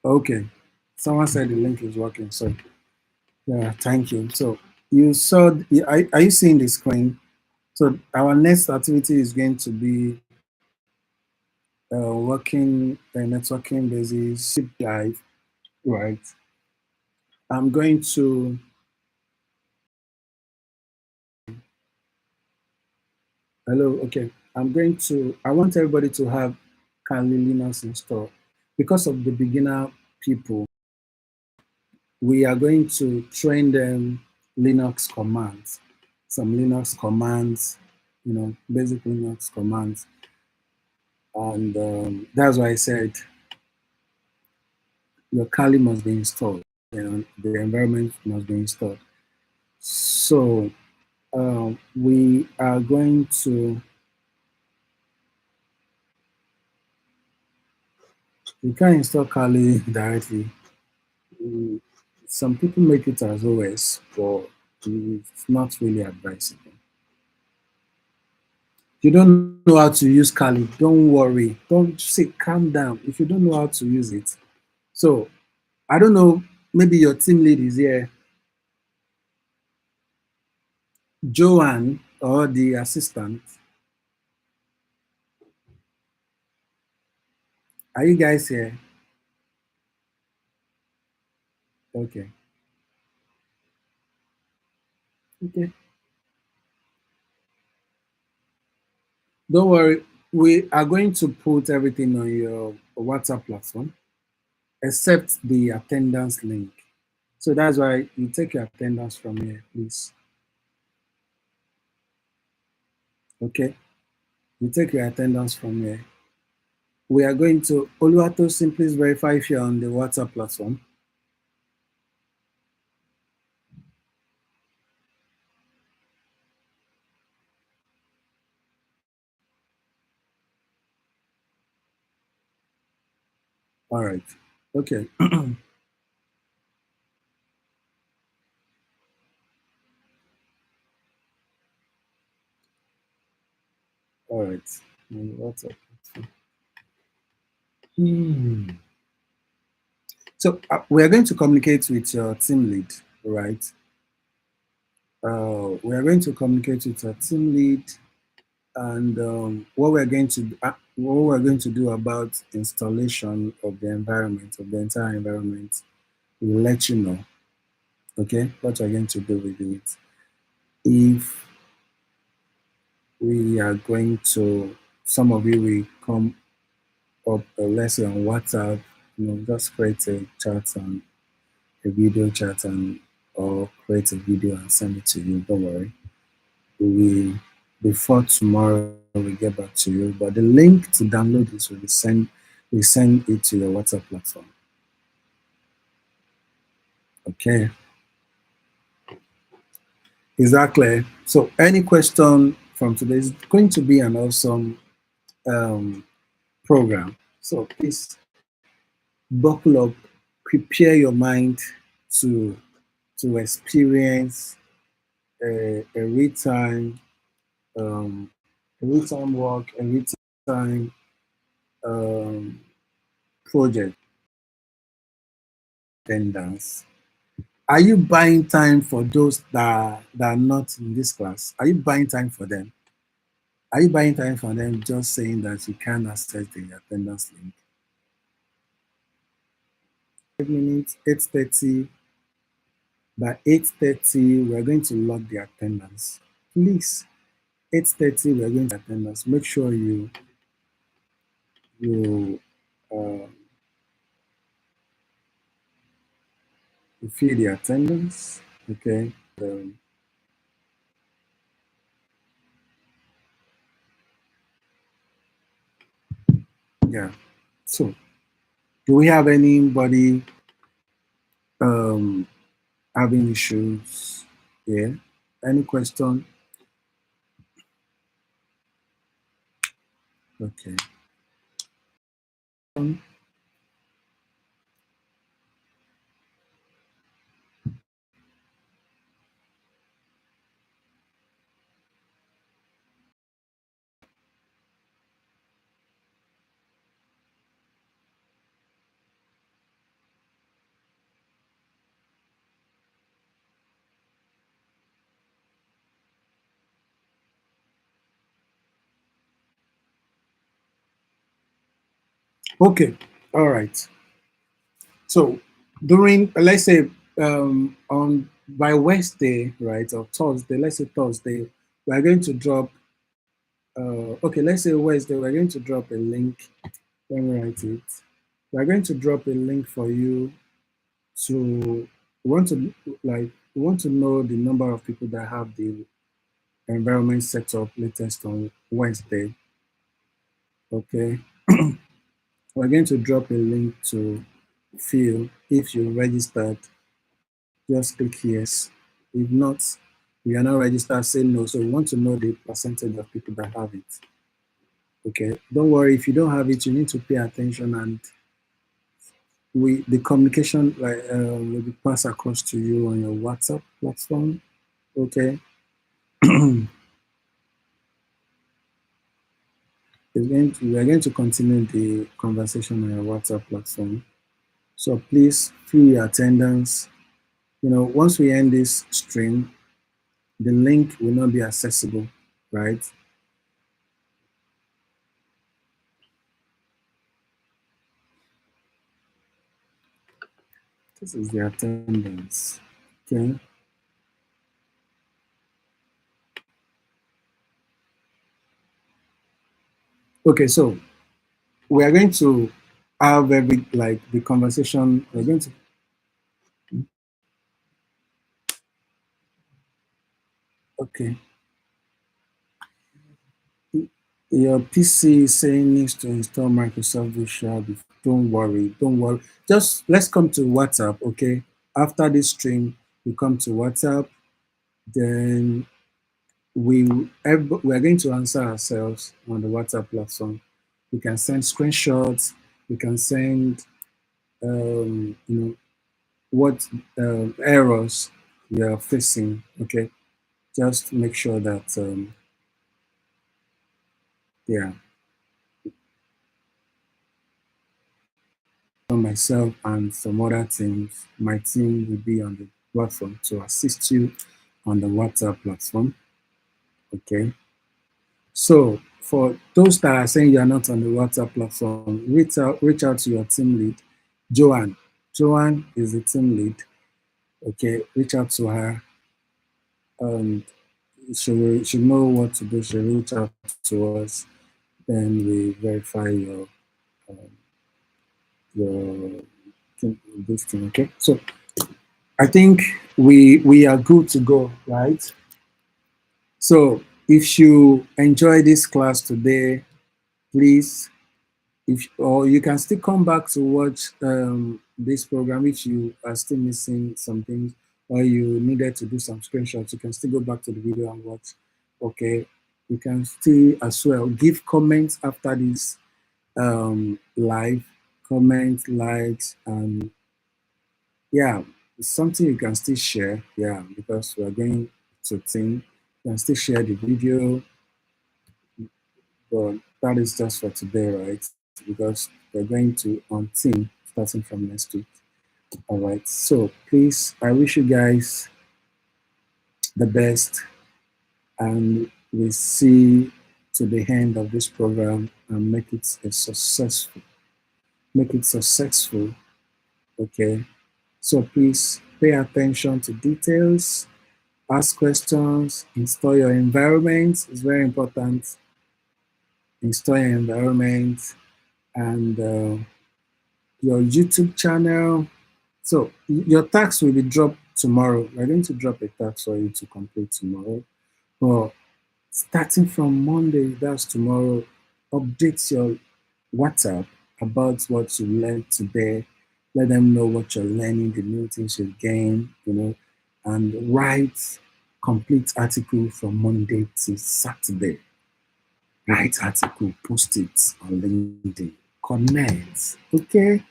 Okay. Someone said the link is working. So Yeah, thank you. So you saw, are you seeing the screen? So our next activity is going to be working networking basis deep dive, right? I'm going to, hello, okay. I want everybody to have Kali Linux installed. Because of the beginner people, we are going to train them Linux commands, some Linux commands, basic Linux commands. And that's why I said your Kali must be installed, the environment must be installed. So we are going to, you can install Kali directly. Mm, Some people make it as OS, but it's not really advisable. You don't know how to use Kali, don't worry. Don't say, calm down if you don't know how to use it. So I don't know, maybe your team lead is here, Joanne, or the assistant. Are you guys here? Okay. Okay. Don't worry. We are going to put everything on your WhatsApp platform except the attendance link. So that's why you take your attendance from here, please. Okay. You take your attendance from here. We are going to, Oluwatosin, please verify if you're on the WhatsApp platform. All right. Okay. All right. WhatsApp platform. Hmm. So we are going to communicate with your team lead, right? We are going to communicate with your team lead, and what we're going to do about installation of the environment, of the entire environment. We'll let you know. Okay, what we're going to do with it. If we are going to, some of you will come up, let's say on WhatsApp, just create a chat and a video chat, and or create a video and send it to you. Don't worry. We Before tomorrow we get back to you. But the link to download this we send it to your WhatsApp platform. Okay. Is that clear? So any question from today is going to be an awesome um, program. So please buckle up, prepare your mind to experience a um, real time work, a real time um, project attendance. Are you buying time for those that are not in this class? Are you buying time for them? Are you buying time for them just saying that you can't access the attendance link? 5 minutes, 8:30. By 8:30, we're going to log the attendance. Please, 8:30, we're going to attendance. Make sure you uh, you fill the attendance. Okay. Yeah. So, do we have anybody um, having issues here? Any question? Okay. Okay, all right. So during, let's say, on by Wednesday, right, or Thursday, let's say Thursday, we are going to drop. Okay, let's say Wednesday, we're going to drop a link. Let me write it. We're going to drop a link for you to want to we want to know the number of people that have the environment set up latest on Wednesday. Okay, we're going to drop a link to fill. If you registered, just click yes. If not, we are not registered, say no. So we want to know the percentage of people that have it. Okay, don't worry, if you don't have it, you need to pay attention, and the communication will be passed across to you on your WhatsApp platform. Okay. We are going to continue the conversation on your WhatsApp platform. So please fill your attendance. Once we end this stream, the link will not be accessible, right? This is the attendance. Okay. Okay, so we are going to have the conversation. We're going to okay. Your PC is saying needs to install Microsoft Visual. Don't worry, don't worry. Just let's come to WhatsApp, okay? After this stream, we come to WhatsApp. Then we are going to answer ourselves on the WhatsApp platform. We can send screenshots. We can send, what errors you are facing. Okay, just make sure that yeah, myself and some other teams, my team will be on the platform to assist you on the WhatsApp platform. Okay. So for those that are saying you are not on the WhatsApp platform, reach out to your team lead, Joanne. Joanne is the team lead. Okay, reach out to her, and she know what to do. She reach out to us, then we verify um, your this thing. Okay, so I think we are good to go, right? So if you enjoy this class today, please, or you can still come back to watch this program if you are still missing some things, or you needed to do some screenshots. You can still go back to the video and watch. Okay, you can still as well give comments after this live, comment, likes, and yeah, it's something you can still share. Yeah, because we are going to think. You can still share the video, but that is just for today, right? Because we're going to on team starting from next week. All right. So please, I wish you guys the best, and we see to the end of this program and make it a successful. Make it successful. Okay. So please pay attention to details, ask questions, install your environment. It's very important. Install your environment, and your YouTube channel. So your tax will be dropped tomorrow. We're going to drop a tax for you to complete tomorrow. But starting from Monday, that's tomorrow, update your WhatsApp about what you learned today. Let them know what you're learning, the new things you've gained, and write complete article from Monday to Saturday. Write article, post it on LinkedIn. Connect, okay?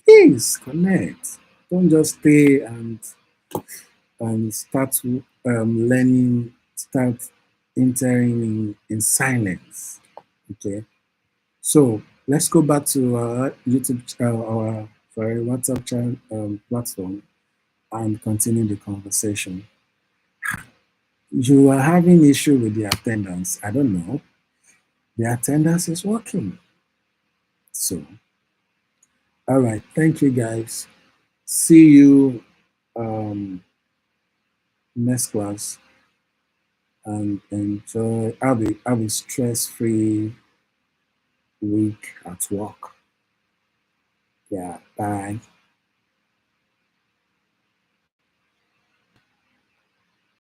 Please connect. Don't just stay and start learning, start entering in silence. Okay. So let's go back to our YouTube, our WhatsApp channel platform, and continue the conversation. You are having issue with the attendance. I don't know. The attendance is working. soon. All right, thank you guys. See you next class, and enjoy. Have a stress-free week at work. Yeah, bye.